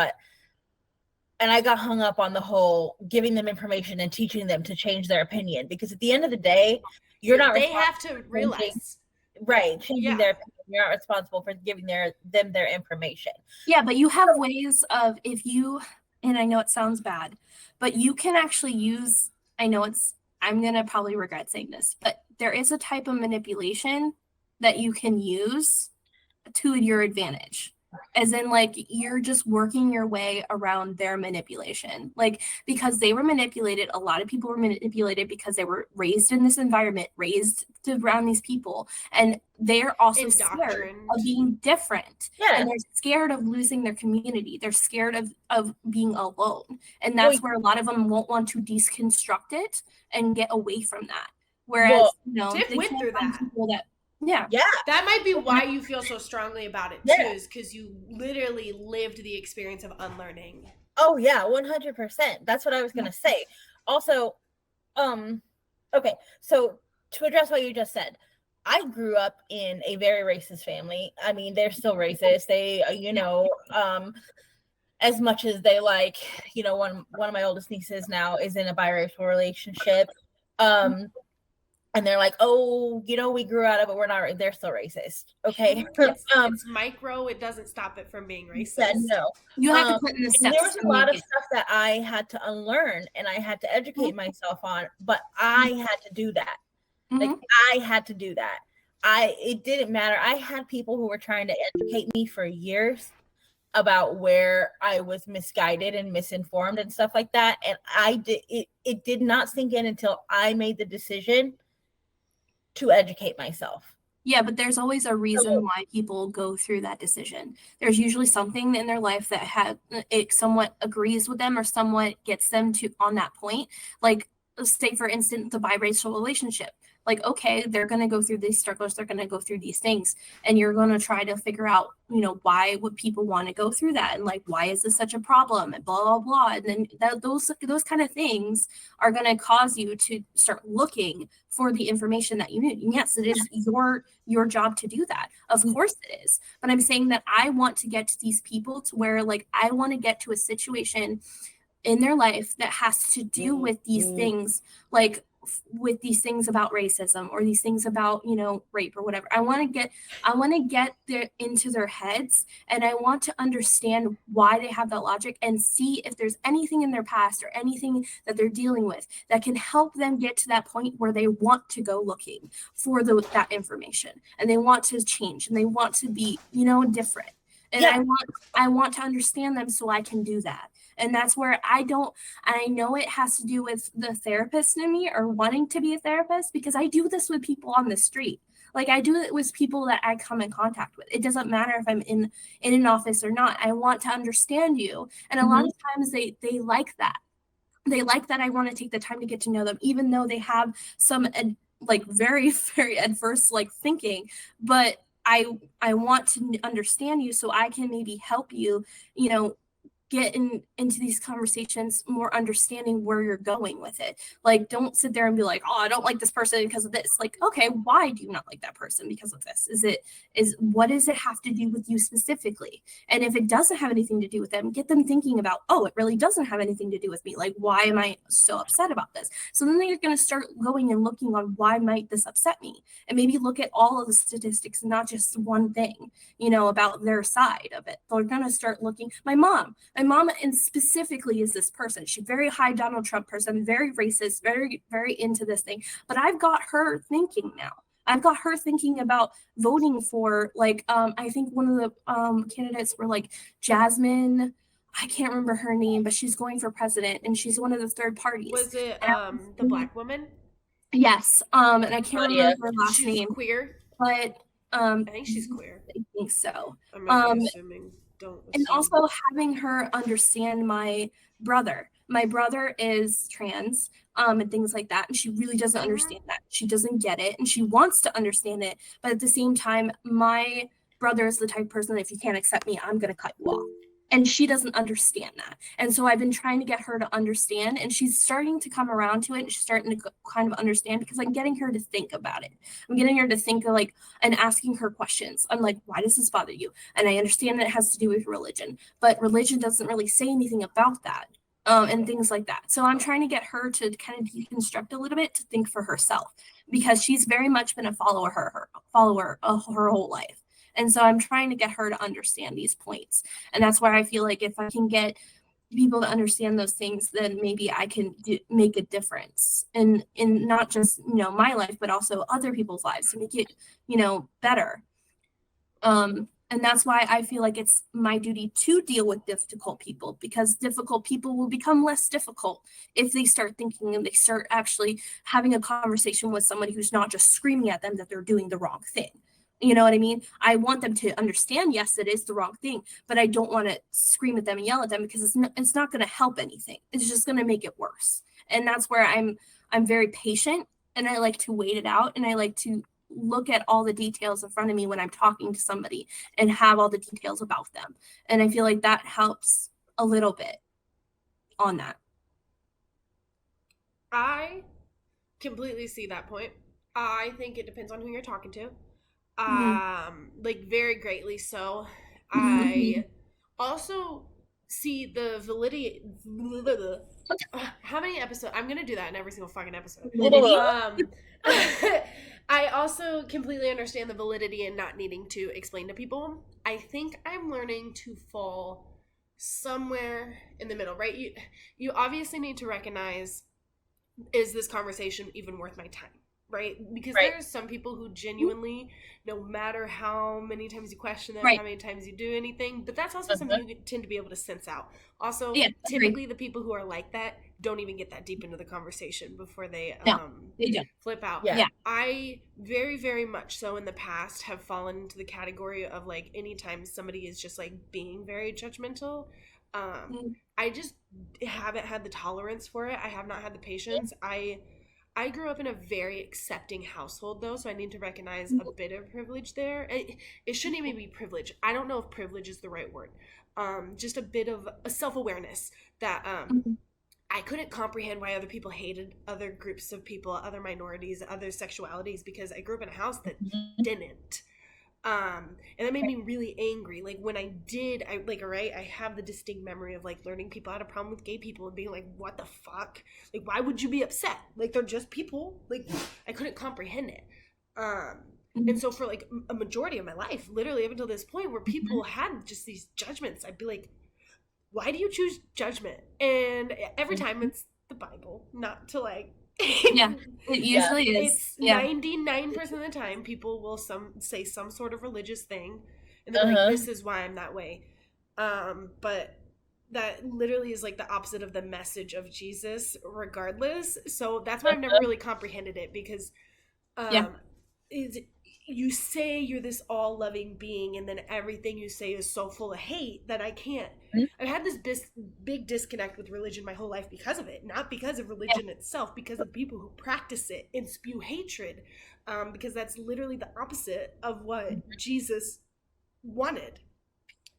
And I got hung up on the whole giving them information and teaching them to change their opinion, because at the end of the day, you're not. They have to realize, changing their opinion. You're not responsible for giving them their information. Yeah, but you have ways of, if you, and I know it sounds bad, but you can actually use, I'm going to probably regret saying this, but there is a type of manipulation that you can use to your advantage. as in like you're just working your way around their manipulation, like because they were manipulated. A lot of people were manipulated because they were raised in this environment, raised around these people, and they're also scared of being different, and they're scared of losing their community. They're scared of being alone, and that's where a lot of them won't want to deconstruct it and get away from that. Whereas Tiff they went can't through find that. people that yeah. That might be why you feel so strongly about it too, is because you literally lived the experience of unlearning. Oh yeah, 100%. That's what I was gonna say. Also, okay, so to address what you just said, I grew up in a very racist family. I mean, they're still racist. They, as much as they like, one of my oldest nieces now is in a biracial relationship. And they're like, oh, we grew out of it. We're not. They're still racist. Okay. It's micro. It doesn't stop it from being racist. Yeah, no. You have to put in the steps. There was a lot of stuff that I had to unlearn and I had to educate myself on, but I had to do that. Like I had to do that. It didn't matter. I had people who were trying to educate me for years about where I was misguided and misinformed and stuff like that. And it did not sink in until I made the decision to educate myself. Yeah, but there's always a reason why people go through that decision. There's usually something in their life that it somewhat agrees with them or somewhat gets them to on that point. Like, say for instance, the biracial relationship. Like, okay, they're going to go through these struggles, they're going to go through these things, and you're going to try to figure out, why would people want to go through that, and like, why is this such a problem, and blah blah blah. And then those kind of things are going to cause you to start looking for the information that you need. And yes, it is your job to do that. Of course it is. But I'm saying that I want to get to these people to where, like, I want to get to a situation in their life that has to do with these things, like with these things about racism or these things about rape or whatever. I want to get there into their heads, and I want to understand why they have that logic and see if there's anything in their past or anything that they're dealing with that can help them get to that point where they want to go looking for that information, and they want to change, and they want to be different. And I want to understand them so I can do that. And that's where I know it has to do with the therapist in me or wanting to be a therapist, because I do this with people on the street. Like, I do it with people that I come in contact with. It doesn't matter if I'm in an office or not. I want to understand you. And a lot of times they like that. They like that I want to take the time to get to know them, even though they have some very, very adverse thinking. But I want to understand you so I can maybe help you, get into these conversations more understanding where you're going with it. Like, don't sit there and be like, oh, I don't like this person because of this. Like, okay, why do you not like that person because of this? What does it have to do with you specifically? And if it doesn't have anything to do with them, get them thinking about, oh, it really doesn't have anything to do with me. Like, why am I so upset about this? So then they're going to start going and looking on why might this upset me, and maybe look at all of the statistics, not just one thing, about their side of it. They're going to start looking. My mom, and specifically, is this person. She's very high Donald Trump person, very racist, very, very into this thing. But I've got her thinking now. I've got her thinking about voting for, I think one of the candidates were Jasmine. I can't remember her name, but she's going for president, and she's one of the third parties. Was it the black woman? Yes. And I can't remember her last name. She's queer. But I think she's queer. I think so. I'm assuming. Don't assume. And also having her understand my brother. My brother is trans, and things like that. And she really doesn't understand that. She doesn't get it, and she wants to understand it. But at the same time, my brother is the type of person that if you can't accept me, I'm going to cut you off. And she doesn't understand that. And so I've been trying to get her to understand, and she's starting to come around to it, and she's starting to kind of understand, because I'm getting her to think about it. I'm getting her to think and asking her questions. I'm like, why does this bother you? And I understand that it has to do with religion, but religion doesn't really say anything about that, and things like that. So I'm trying to get her to kind of deconstruct a little bit, to think for herself, because she's very much been a follower her whole life. And so I'm trying to get her to understand these points. And that's where I feel like if I can get people to understand those things, then maybe I can make a difference in not just, my life, but also other people's lives, to make it, better. And that's why I feel like it's my duty to deal with difficult people, because difficult people will become less difficult if they start thinking and they start actually having a conversation with somebody who's not just screaming at them that they're doing the wrong thing. You know what I mean? I want them to understand, yes, it is the wrong thing, but I don't want to scream at them and yell at them, because it's not going to help anything. It's just going to make it worse. And that's where I'm very patient, and I like to wait it out, and I like to look at all the details in front of me when I'm talking to somebody and have all the details about them. And I feel like that helps a little bit on that. I completely see that point. I think it depends on who you're talking to. Like very greatly so. I also see the validity. How many episodes? I'm gonna do that in every single fucking episode. I also completely understand the validity in not needing to explain to people. I think I'm learning to fall somewhere in the middle, right? You obviously need to recognize, is this conversation even worth my time? Right? Because there's some people who genuinely, no matter how many times you question them, how many times you do anything, but that's also something you tend to be able to sense out. Also, typically the people who are like that don't even get that deep into the conversation before they flip out. Yeah. I very, very much so in the past have fallen into the category of like anytime somebody is just like being very judgmental, I just haven't had the tolerance for it. I have not had the patience. I grew up in a very accepting household, though, so I need to recognize a bit of privilege there. It shouldn't even be privilege. I don't know if privilege is the right word. Just a bit of a self-awareness that I couldn't comprehend why other people hated other groups of people, other minorities, other sexualities, because I grew up in a house that didn't. And that made me really angry. Like when I did, I have the distinct memory of like learning people had a problem with gay people and being like, what the fuck? Like, why would you be upset? Like, they're just people. Like, I couldn't comprehend it. And so for like a majority of my life, literally up until this point where people had just these judgments, I'd be like, why do you choose judgment? And every time it's the Bible, not to like, it usually is. It's 99% of the time people will say some sort of religious thing and they're like, this is why I'm that way. But that literally is like the opposite of the message of Jesus regardless. So that's why I've never really comprehended it, because you say you're this all-loving being and then everything you say is so full of hate that I can't. I've had this big disconnect with religion my whole life because of it, not because of religion itself, because of people who practice it and spew hatred, because that's literally the opposite of what Jesus wanted.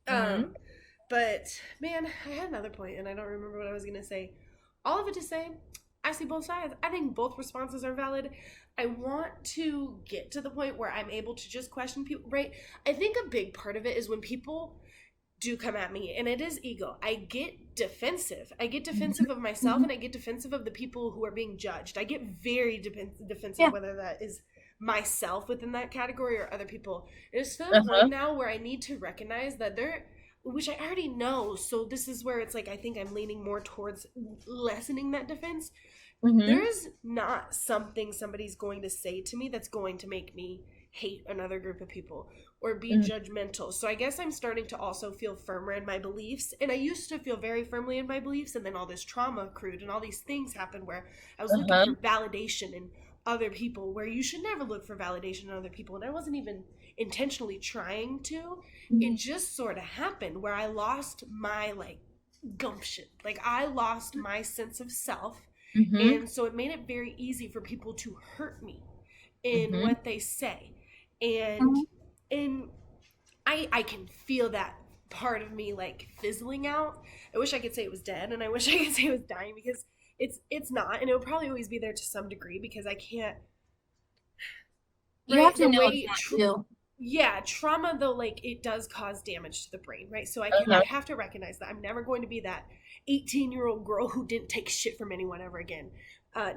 But man, I had another point and I don't remember what I was going to say. All of it to say, I see both sides. I think both responses are valid. I want to get to the point where I'm able to just question people, right? I think a big part of it is when people do come at me, and it is ego. I get defensive. I get defensive of myself, and I get defensive of the people who are being judged. I get very defensive, whether that is myself within that category or other people. It's to the point now where I need to recognize that which I already know, so this is where it's like I think I'm leaning more towards lessening that defense. There's not something somebody's going to say to me that's going to make me hate another group of people or be judgmental. So I guess I'm starting to also feel firmer in my beliefs, and I used to feel very firmly in my beliefs, and then all this trauma accrued and all these things happened where I was looking for validation in other people, where you should never look for validation in other people, and I wasn't even intentionally trying to. It just sort of happened where I lost my like gumption, like I lost my sense of self. And so it made it very easy for people to hurt me in what they say. And I can feel that part of me like fizzling out. I wish I could say it was dead, and I wish I could say it was dying, because it's not, and it'll probably always be there to some degree, because I can't. You have to know that too. Yeah, trauma though, like it does cause damage to the brain, right? So I have to recognize that I'm never going to be that 18-year-old girl who didn't take shit from anyone ever again.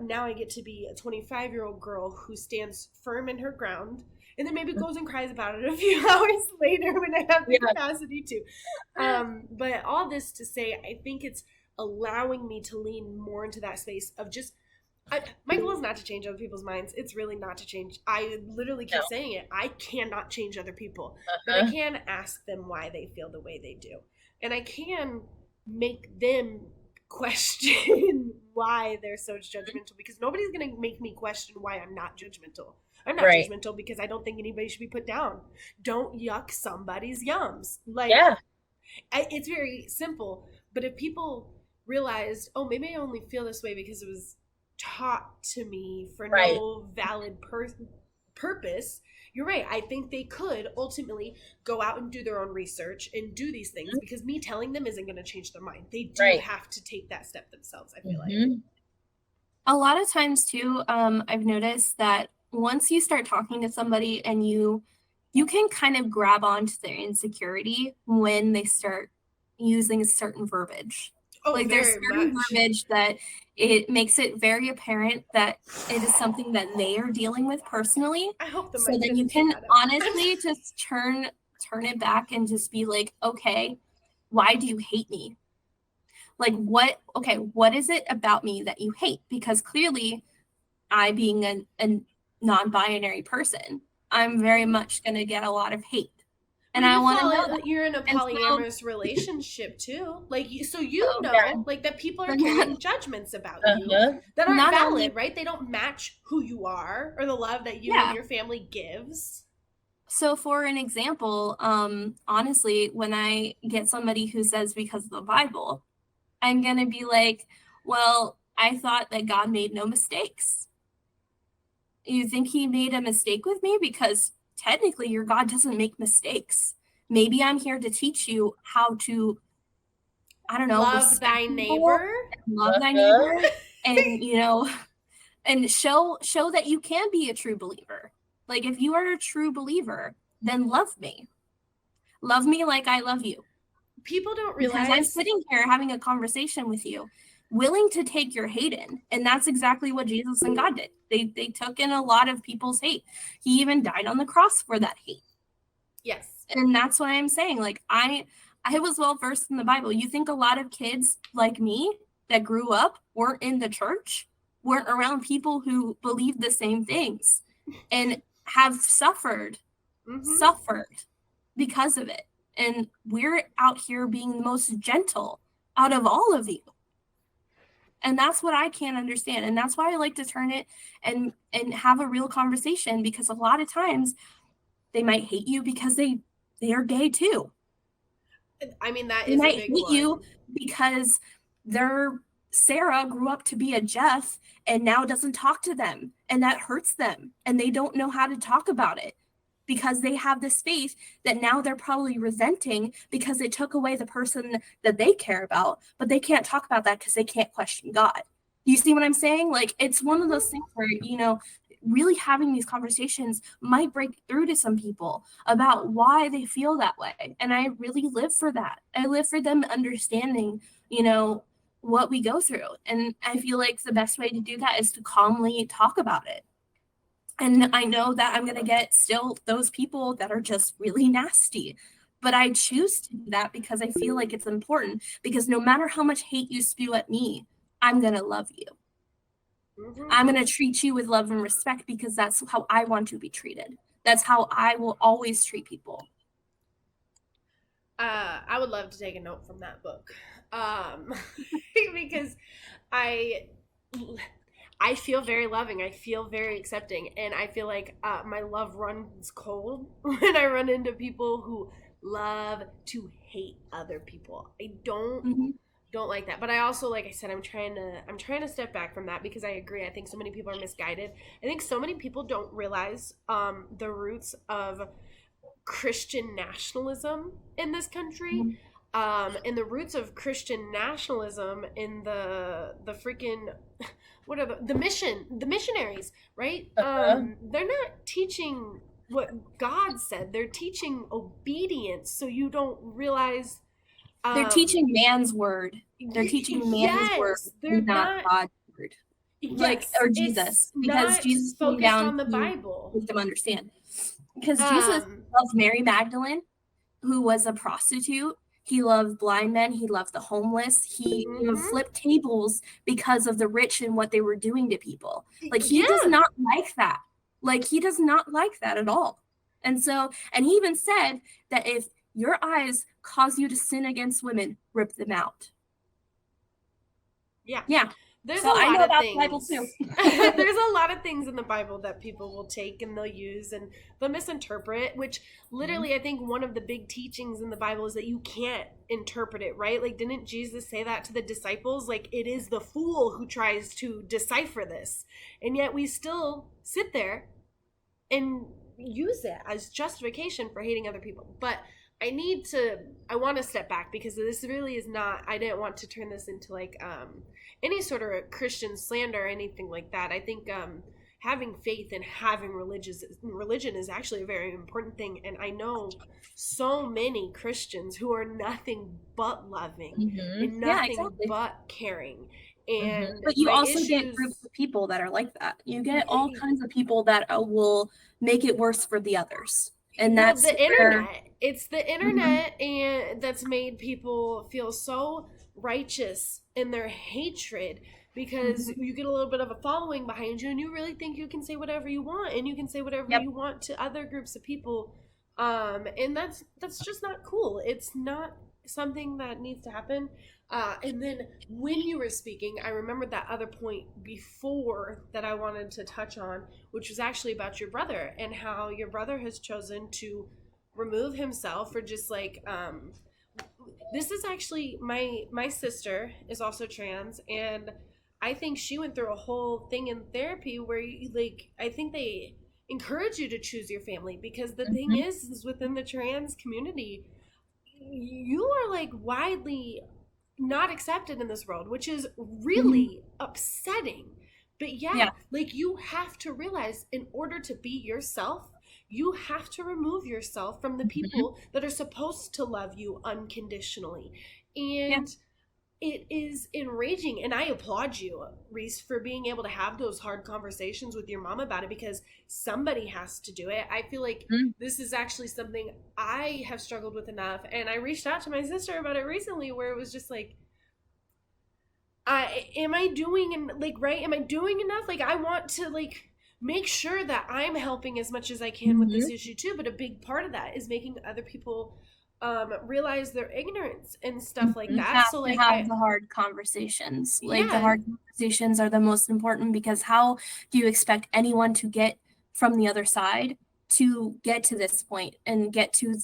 Now I get to be a 25-year-old girl who stands firm in her ground, and then maybe goes and cries about it a few hours later when I have the capacity to. But all this to say, I think it's allowing me to lean more into that space of just My goal is not to change other people's minds. It's really not to change. I literally keep saying it. I cannot change other people, but I can ask them why they feel the way they do. And I can make them question why they're so judgmental, because nobody's going to make me question why I'm not judgmental. I'm not judgmental because I don't think anybody should be put down. Don't yuck somebody's yums. Like, it's very simple. But if people realized, oh, maybe I only feel this way because it was taught to me for no valid purpose, you're right. I think they could ultimately go out and do their own research and do these things, because me telling them isn't going to change their mind. They do have to take that step themselves, I feel like. A lot of times too, I've noticed that once you start talking to somebody and you can kind of grab onto their insecurity when they start using a certain verbiage. Oh, like there's certain verbiage that it makes it very apparent that it is something that they are dealing with personally. I hope so that you can honestly just turn it back and just be like, okay, why do you hate me? Like what is it about me that you hate? Because clearly I, being a non-binary person, I'm very much going to get a lot of hate. And I want to know that you're in a polyamorous relationship too, like like that people are carrying judgments about you that aren't not valid, only, right? They don't match who you are or the love that you and your family gives. So for an example, honestly, when I get somebody who says because of the Bible, I'm gonna be like, well, I thought that God made no mistakes. You think he made a mistake with me? Because technically your God doesn't make mistakes. Maybe I'm here to teach you how to, I don't know, love thy neighbor, and and show that you can be a true believer. Like if you are a true believer, then love me like I love you. People don't realize, because I'm sitting here having a conversation with you, willing to take your hate in. And that's exactly what Jesus and God did. They took in a lot of people's hate. He even died on the cross for that hate. Yes. And that's what I'm saying. Like I was well versed in the Bible. You think a lot of kids like me that grew up weren't in the church, weren't around people who believed the same things and have suffered because of it. And we're out here being the most gentle out of all of you. And that's what I can't understand. And that's why I like to turn it and have a real conversation, because a lot of times they might hate you because they are gay too. I mean, that they is might a big hate one. You because their Sarah grew up to be a Jeff and now doesn't talk to them, and that hurts them, and they don't know how to talk about it because they have this faith that now they're probably resenting because it took away the person that they care about, but they can't talk about that because they can't question God. You see what I'm saying? Like, it's one of those things where, really having these conversations might break through to some people about why they feel that way. And I really live for that. I live for them understanding, what we go through. And I feel like the best way to do that is to calmly talk about it. And I know that I'm going to get still those people that are just really nasty. But I choose to do that because I feel like it's important. Because no matter how much hate you spew at me, I'm going to love you. I'm going to treat you with love and respect because that's how I want to be treated. That's how I will always treat people. I would love to take a note from that book. Because I feel very loving. I feel very accepting. And I feel like my love runs cold when I run into people who love to hate other people. I don't like that. But I also, like I said, I'm trying to step back from that, because I agree. I think so many people are misguided. I think so many people don't realize the roots of Christian nationalism in this country. And the roots of Christian nationalism in the freaking, what are the missionaries, right? They're not teaching what God said. They're teaching obedience. So you don't realize they're teaching man's word. They're teaching man's word, not God's word. Or Jesus, because Jesus came down on the Bible. Make them understand. Because Jesus loved Mary Magdalene, who was a prostitute. He loved blind men. He loved the homeless. He flipped tables because of the rich and what they were doing to people. Like, he does not like that. Like, he does not like that at all. And so, and he even said that if your eyes cause you to sin against women, rip them out. Yeah. There's so a lot I know of about things. The Bible too. There's a lot of things in the Bible that people will take and they'll use and they'll misinterpret, which literally I think one of the big teachings in the Bible is that you can't interpret it, right? Like, didn't Jesus say that to the disciples? Like, it is the fool who tries to decipher this. And yet we still sit there and use it as justification for hating other people. But I want to step back because this really is not, I didn't want to turn this into like any sort of Christian slander or anything like that. I think having faith and having religion is actually a very important thing. And I know so many Christians who are nothing but loving and nothing but caring. And but you also get groups of people that are like that. You get all kinds of people that will make it worse for the others. And that's the internet. It's the internet and that's made people feel so righteous in their hatred because you get a little bit of a following behind you and you really think you can say whatever you want and you can say whatever you want to other groups of people. And that's just not cool. It's not something that needs to happen. And then when you were speaking, I remembered that other point before that I wanted to touch on, which was actually about your brother and how your brother has chosen to remove himself or just like, this is actually my sister is also trans, and I think she went through a whole thing in therapy where you, like, I think they encourage you to choose your family because the thing is within the trans community, you are like widely not accepted in this world, which is really upsetting. But like, you have to realize in order to be yourself, you have to remove yourself from the people that are supposed to love you unconditionally. And it is enraging. And I applaud you, Reese, for being able to have those hard conversations with your mom about it because somebody has to do it. I feel like this is actually something I have struggled with enough. And I reached out to my sister about it recently where it was just like, am I doing enough? Like, I want to like make sure that I'm helping as much as I can with this issue too. But a big part of that is making other people realize their ignorance and stuff like that. So like, have the hard conversations. Like, the hard conversations are the most important because how do you expect anyone to get from the other side to get to this point and get to,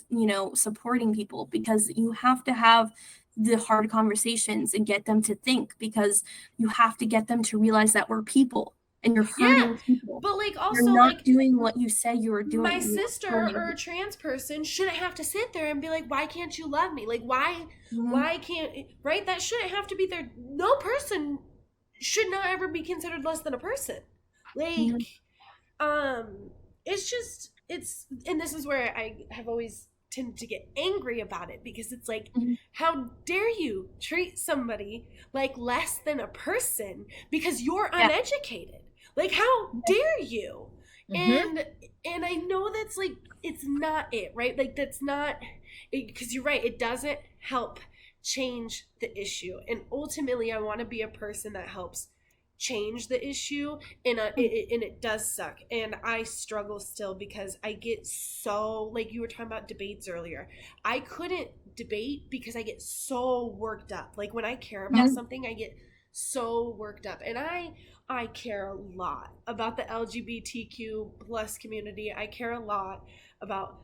supporting people? Because you have to have the hard conversations and get them to think, because you have to get them to realize that we're people and you're hurting people. But like, also, you're not doing what you said you were doing. My sister or a trans person shouldn't have to sit there and be like, why can't you love me? Like, why can't, right? That shouldn't have to be there. No person should not ever be considered less than a person. Like, it's just, and this is where I have always tended to get angry about it because it's like, how dare you treat somebody like less than a person because you're uneducated? Like, how dare you? And I know that's like, it's not it, right? Like, that's not it, because you're right, it doesn't help change the issue. And ultimately, I want to be a person that helps change the issue, and it does suck, and I struggle still because I get so, like you were talking about debates earlier, I couldn't debate because I get so worked up. Like, when I care about something, I get so worked up, and I care a lot about the LGBTQ plus community. I care a lot about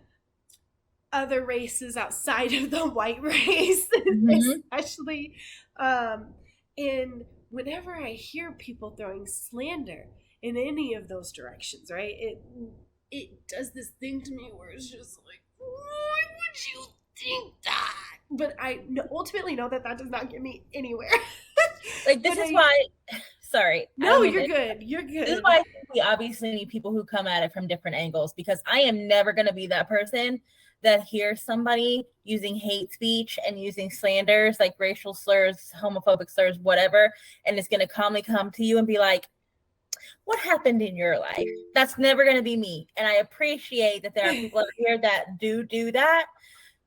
other races outside of the white race, especially and whenever I hear people throwing slander in any of those directions, right, it does this thing to me where it's just like, why would you think that? But I ultimately know that does not get me anywhere. Like, this is why, sorry. No, you're good. You're good. This is why I think we obviously need people who come at it from different angles, because I am never going to be that person that hears somebody using hate speech and using slanders like racial slurs, homophobic slurs, whatever, and it's going to calmly come to you and be like, what happened in your life? That's never going to be me. And I appreciate that there are people out here that do that,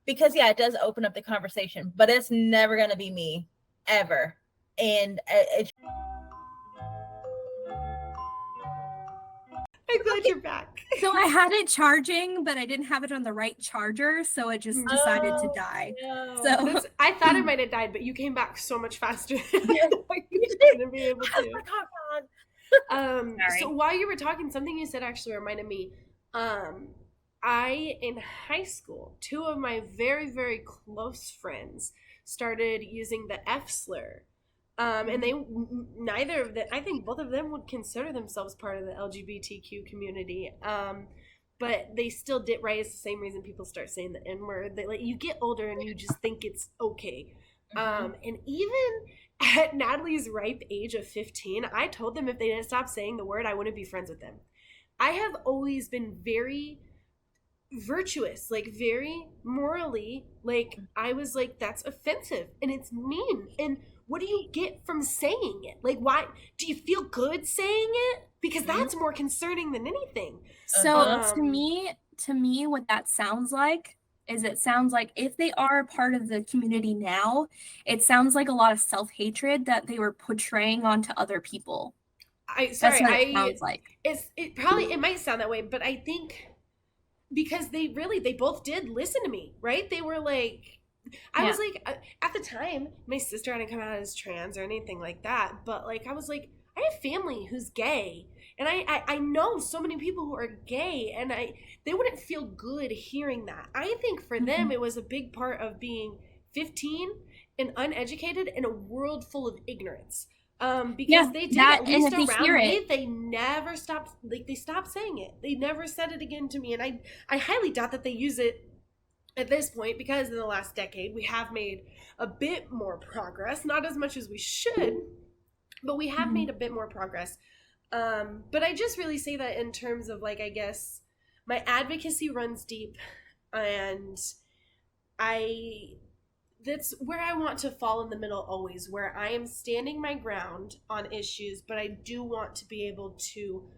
because it does open up the conversation, but it's never going to be me ever. And it's I'm glad you're back. So I had it charging, but I didn't have it on the right charger, so it just decided to die. No. So I thought it might have died, but you came back so much faster than I thought you were gonna be able to. So while you were talking, something you said actually reminded me. I, in high school, 2 of my very, very close friends started using the F slur. And they neither of them, I think both of them would consider themselves part of the LGBTQ community. But they still did, right? It's the same reason people start saying the N word. Like, you get older and you just think it's okay. And even at Natalie's ripe age of 15, I told them if they didn't stop saying the word, I wouldn't be friends with them. I have always been very virtuous, like very morally, like I was like, that's offensive and it's mean. And what do you get from saying it? Like, why do you feel good saying it? Because that's more concerning than anything. So to me, what that sounds like is, it sounds like if they are part of the community now, it sounds like a lot of self-hatred that they were portraying onto other people. That's what it sounds like. It might sound that way, but I think because they both did listen to me, right? They were like, I was like, at the time, my sister hadn't come out as trans or anything like that, but like, I was like, I have family who's gay, and I know so many people who are gay, and they wouldn't feel good hearing that. I think for them, it was a big part of being 15 and uneducated in a world full of ignorance. Because they did, at least around me, they never stopped, like, they stopped saying it. They never said it again to me, and I highly doubt that they use it at this point, because in the last decade, we have made a bit more progress, not as much as we should, but we have made a bit more progress. But I just really say that in terms of, like, I guess my advocacy runs deep, and that's where I want to fall in the middle always, where I am standing my ground on issues, but I do want to be able to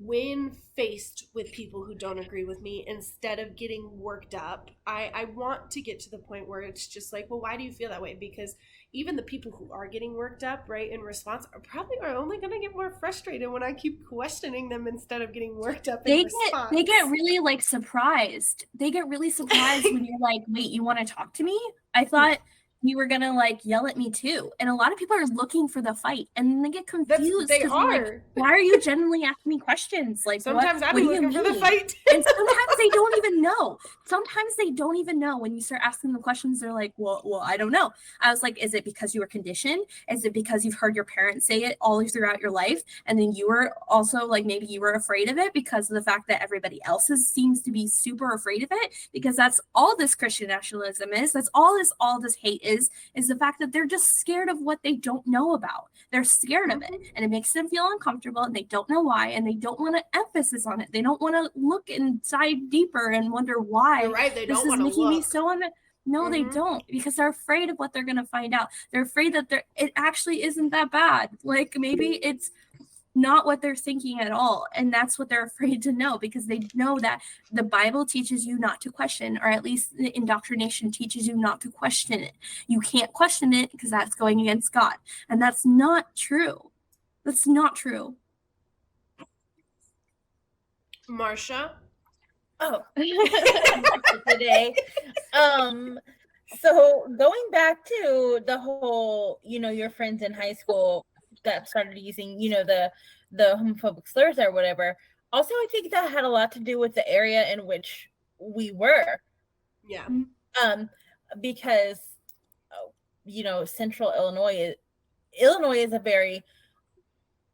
when faced with people who don't agree with me, instead of getting worked up. I want to get to the point where it's just like, well, why do you feel that way? Because even the people who are getting worked up, right, in response, are only going to get more frustrated when I keep questioning them instead of getting worked up in response. They get really, like, surprised. They get really surprised when you're like, wait, you want to talk to me? I thought you were gonna, like, yell at me too. And a lot of people are looking for the fight, and then they get confused. They are. Like, why are you genuinely asking me questions? Like, sometimes I'm looking for the fight. And sometimes they don't even know. Sometimes they don't even know. When you start asking them questions, they're like, well, I don't know. I was like, is it because you were conditioned? Is it because you've heard your parents say it all throughout your life, and then you were also, like, maybe you were afraid of it because of the fact that everybody else seems to be super afraid of it? Because that's all this Christian nationalism is. That's all this hate is the fact that they're just scared of what they don't know about. They're scared of it, and it makes them feel uncomfortable, and they don't know why, and they don't want to emphasis on it. They don't want to look inside deeper and wonder why. You're right, they don't want to look. Me so no, they don't, because they're afraid of what they're going to find out. They're afraid that it actually isn't that bad. Like, maybe it's not what they're thinking at all, and that's what they're afraid to know, because they know that the Bible teaches you not to question, or at least the indoctrination teaches you not to question it. You can't question it because that's going against God, and that's not true. That's not true. Marsha? Today. So going back to the whole, your friends in high school that started using, the homophobic slurs or whatever. Also, I think that had a lot to do with the area in which we were. Yeah. Because, central Illinois is a very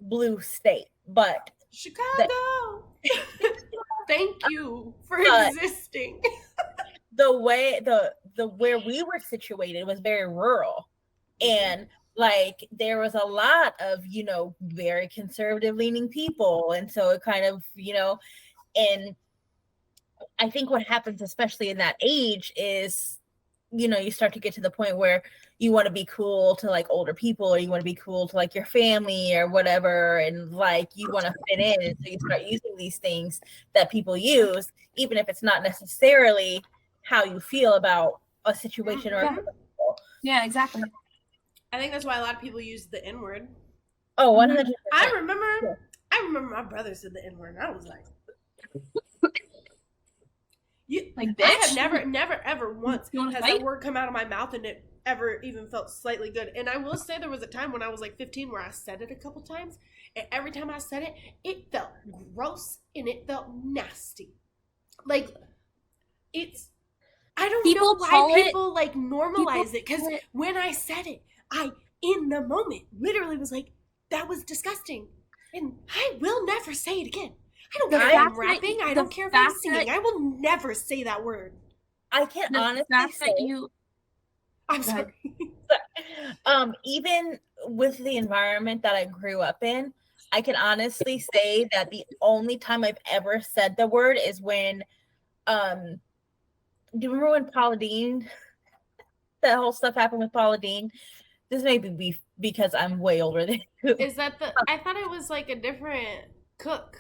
blue state, but Chicago. Thank you for existing. Where we were situated was very rural, and like there was a lot of very conservative leaning people, and so it kind of and I think what happens especially in that age is you start to get to the point where you want to be cool to like older people, or you want to be cool to like your family or whatever, and like you want to fit in, and so you start using these things that people use, even if it's not necessarily how you feel about a situation or yeah, exactly. I think that's why a lot of people use the N-word. Oh, 100%. I remember my brother said the N-word, and I was like, like, bitch? I have never, ever once has that word come out of my mouth and it ever even felt slightly good. And I will say there was a time when I was like 15 where I said it a couple times, and every time I said it, it felt gross and it felt nasty. Like, it's, I don't know why people like normalize it, because when I said it, I, in the moment, literally was like, that was disgusting. And I will never say it again. I don't care if I'm rapping. I don't care if I'm singing. I will never say that word. I can honestly say I'm sorry. Even with the environment that I grew up in, I can honestly say that the only time I've ever said the word is when, do you remember when Paula Deen, that whole stuff happened with Paula Deen? This may be because I'm way older than you. Is that I thought it was like a different cook.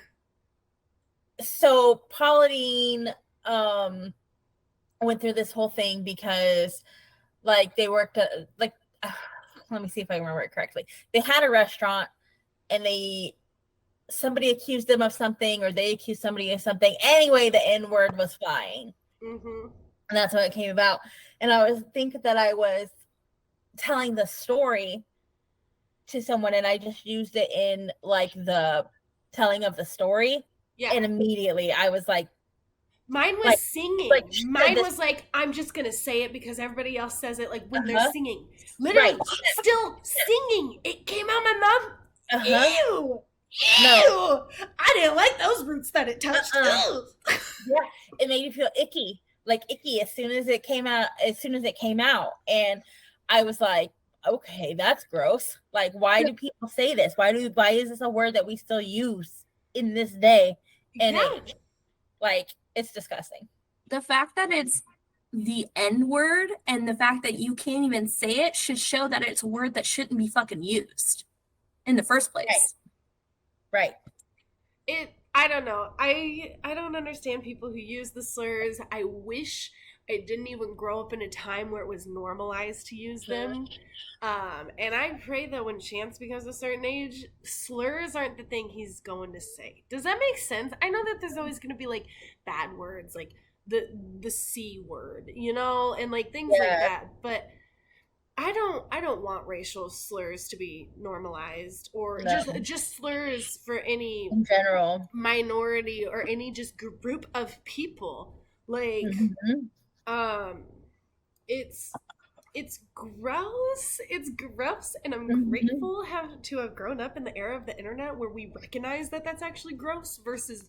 So Paula Deen went through this whole thing because like they worked at like let me see if I remember it correctly. They had a restaurant and somebody accused them of something, or they accused somebody of something. Anyway, the N-word was flying. Mm-hmm. And that's how it came about. And I was thinking that I was telling the story to someone and I just used it in like the telling of the story. Yeah. And immediately I was like, mine was singing. Mine was like, I'm just going to say it because everybody else says it, like when they're singing. Literally, still singing. It came out my mouth. Ew. No. I didn't like those roots that it touched. Yeah, it made you feel icky. Like icky as soon as it came out. And I was like, okay, that's gross. Like, why do people say this? Why is this a word that we still use in this day and age? Like, it's disgusting. The fact that it's the N-word and the fact that you can't even say it should show that it's a word that shouldn't be fucking used in the first place. Right. I don't know. I don't understand people who use the slurs. I wish I didn't even grow up in a time where it was normalized to use them. And I pray that when Chance becomes a certain age, slurs aren't the thing he's going to say. Does that make sense? I know that there's always going to be like bad words, like the C word, you know, and like things like that. But I don't want racial slurs to be normalized, or just slurs for any in general minority or any just group of people. Like, it's gross. It's gross, and I'm grateful to have grown up in the era of the internet where we recognize that that's actually gross versus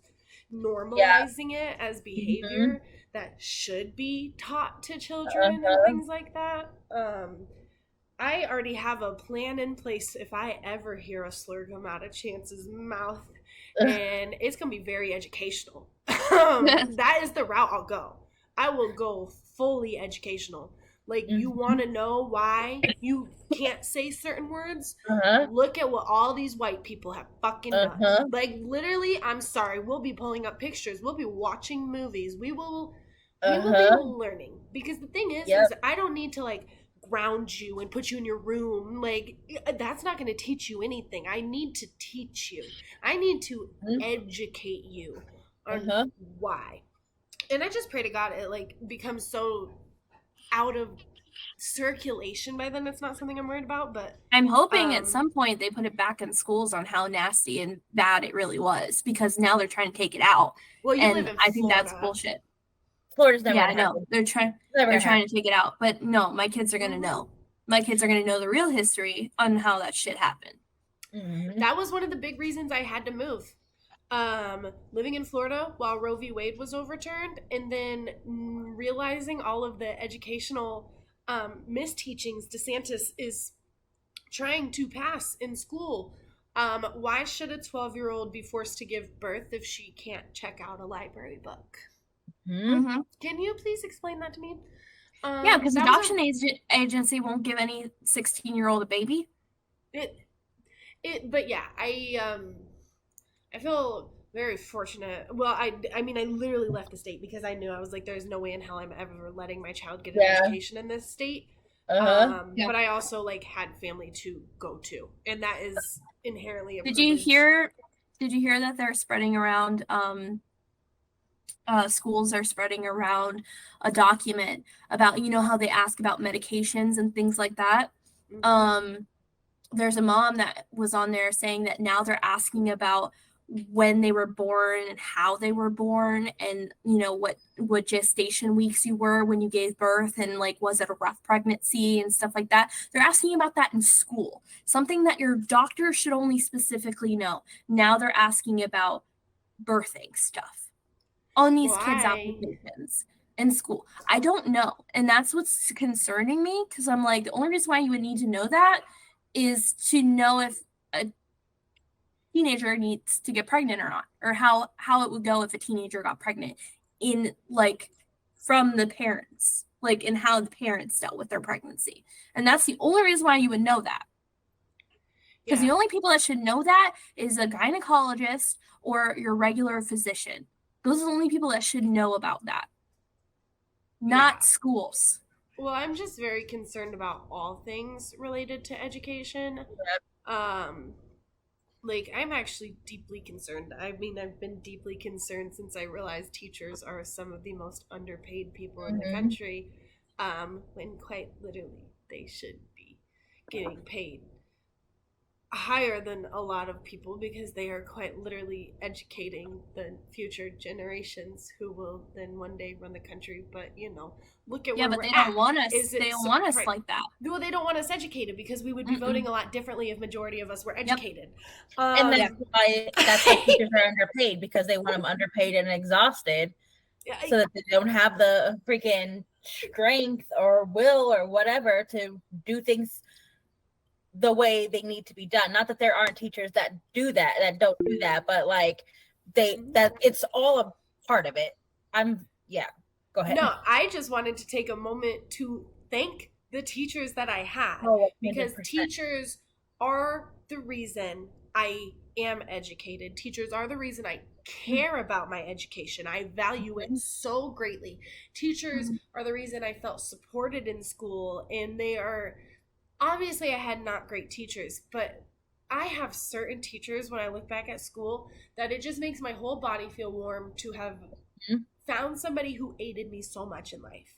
normalizing it as behavior that should be taught to children and things like that. I already have a plan in place if I ever hear a slur come out of Chance's mouth, and it's gonna be very educational. That is the route I'll go. I will go fully educational. Like, you want to know why you can't say certain words? Look at what all these white people have fucking done. Like, literally, I'm sorry, we'll be pulling up pictures. We'll be watching movies. We will be learning. Because the thing is I don't need to, like, ground you and put you in your room. Like, that's not going to teach you anything. I need to teach you. I need to educate you on why. And I just pray to God it, like, becomes so out of circulation by then it's not something I'm worried about. But I'm hoping at some point they put it back in schools on how nasty and bad it really was, because now they're trying to take it out. Well, you live in Florida. I think that's bullshit. Florida's never I know. They're trying to take it out. But no, my kids are gonna know. My kids are gonna know the real history on how that shit happened. That was one of the big reasons I had to move. Living in Florida while Roe v. Wade was overturned, and then realizing all of the educational misteachings DeSantis is trying to pass in school. Why should a 12-year-old be forced to give birth if she can't check out a library book? Can you please explain that to me? Yeah, because adoption agency won't give any 16-year-old a baby. But yeah, I feel very fortunate. Well, I mean, I literally left the state because I knew, I was like, there's no way in hell I'm ever letting my child get an education in this state. But I also like had family to go to, and that is inherently a Did privilege. Did you hear that they're spreading around schools are spreading around a document about, you know, how they ask about medications and things like that. There's a mom that was on there saying that now they're asking about when they were born and how they were born, and you know what gestation weeks you were when you gave birth, and like was it a rough pregnancy and stuff like that. They're asking about that in school, something that your doctor should only specifically know. Now they're asking about birthing stuff on these kids' applications in school. I don't know. And that's what's concerning me, because I'm like, the only reason why you would need to know that is to know if a teenager needs to get pregnant or not, or how it would go if a teenager got pregnant, in like from the parents, like in how the parents dealt with their pregnancy. And that's the only reason why you would know that. Because the only people that should know that is a gynecologist or your regular physician. Those are the only people that should know about that, not schools. Well, I'm just very concerned about all things related to education. Like, I'm actually deeply concerned. I mean, I've been deeply concerned since I realized teachers are some of the most underpaid people in the country, when quite literally they should be getting paid higher than a lot of people, because they are quite literally educating the future generations who will then one day run the country. But you know, look at where but they don't want us. They don't want us like that. Well, they don't want us educated, because we would be voting a lot differently if majority of us were educated. And that's why teachers are underpaid, because they want them underpaid and exhausted, so that they don't have the freaking strength or will or whatever to do things the way they need to be done. Not that there aren't teachers that don't do that, but like that it's all a part of it. Go ahead. No, I just wanted to take a moment to thank the teachers that I had, because teachers are the reason I am educated. Teachers are the reason I care about my education. I value it so greatly. Teachers are the reason I felt supported in school, and they are, obviously I had not great teachers, but I have certain teachers when I look back at school that it just makes my whole body feel warm to have found somebody who aided me so much in life.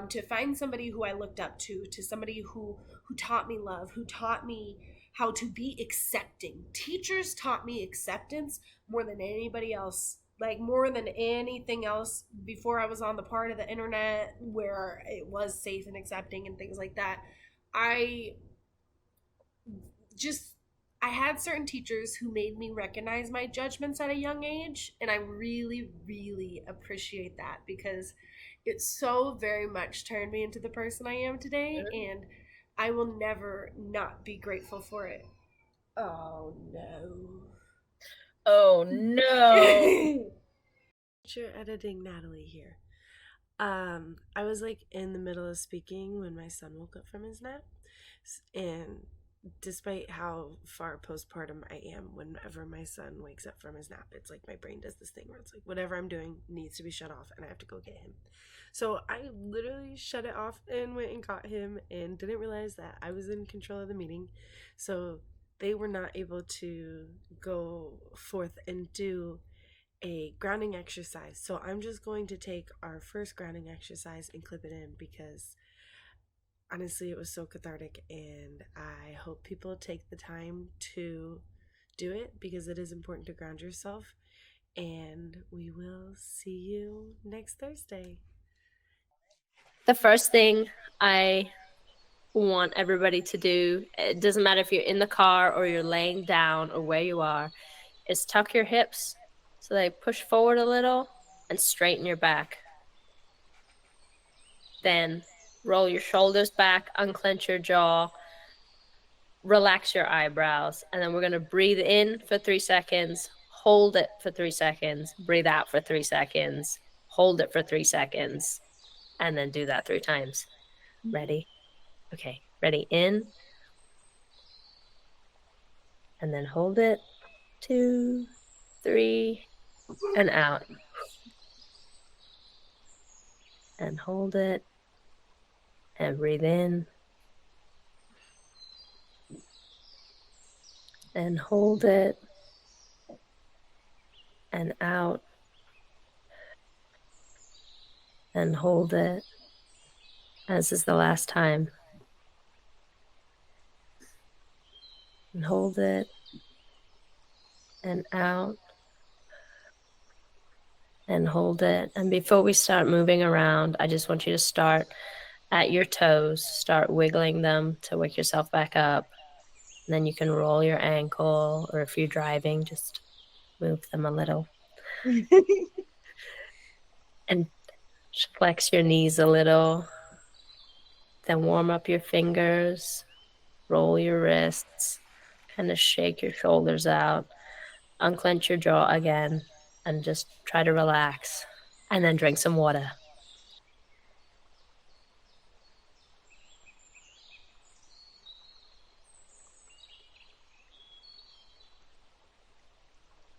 To find somebody who I looked up to somebody who taught me love, who taught me how to be accepting. Teachers taught me acceptance more than anybody else, like more than anything else before I was on the part of the internet where it was safe and accepting and things like that. I had certain teachers who made me recognize my judgments at a young age, and I really, really appreciate that, because it so very much turned me into the person I am today, and I will never not be grateful for it. Oh no. Oh no. You're editing Natalie here. I was like in the middle of speaking when my son woke up from his nap, and despite how far postpartum I am, whenever my son wakes up from his nap, it's like my brain does this thing where it's like whatever I'm doing needs to be shut off and I have to go get him. So I literally shut it off and went and got him, and didn't realize that I was in control of the meeting. So they were not able to go forth and do a grounding exercise. So I'm just going to take our first grounding exercise and clip it in, because honestly, it was so cathartic, and I hope people take the time to do it, because it is important to ground yourself. And we will see you next Thursday. The first thing I want everybody to do, it doesn't matter if you're in the car or you're laying down or where you are, is tuck your hips so they push forward a little and straighten your back. Then roll your shoulders back, unclench your jaw, relax your eyebrows, and then we're going to breathe in for 3 seconds, hold it for 3 seconds, breathe out for 3 seconds, hold it for 3 seconds, and then do that 3 times. Ready? Okay, ready? In, and then hold it. 2, 3, and out. And hold it. And breathe in. And hold it. And out. And hold it. This is the last time. And hold it. And out. And hold it. And before we start moving around, I just want you to start at your toes. Start wiggling them to wake yourself back up. And then you can roll your ankle, or if you're driving, just move them a little. And flex your knees a little. Then warm up your fingers. Roll your wrists. Kind of shake your shoulders out. Unclench your jaw again. And just try to relax. And then drink some water.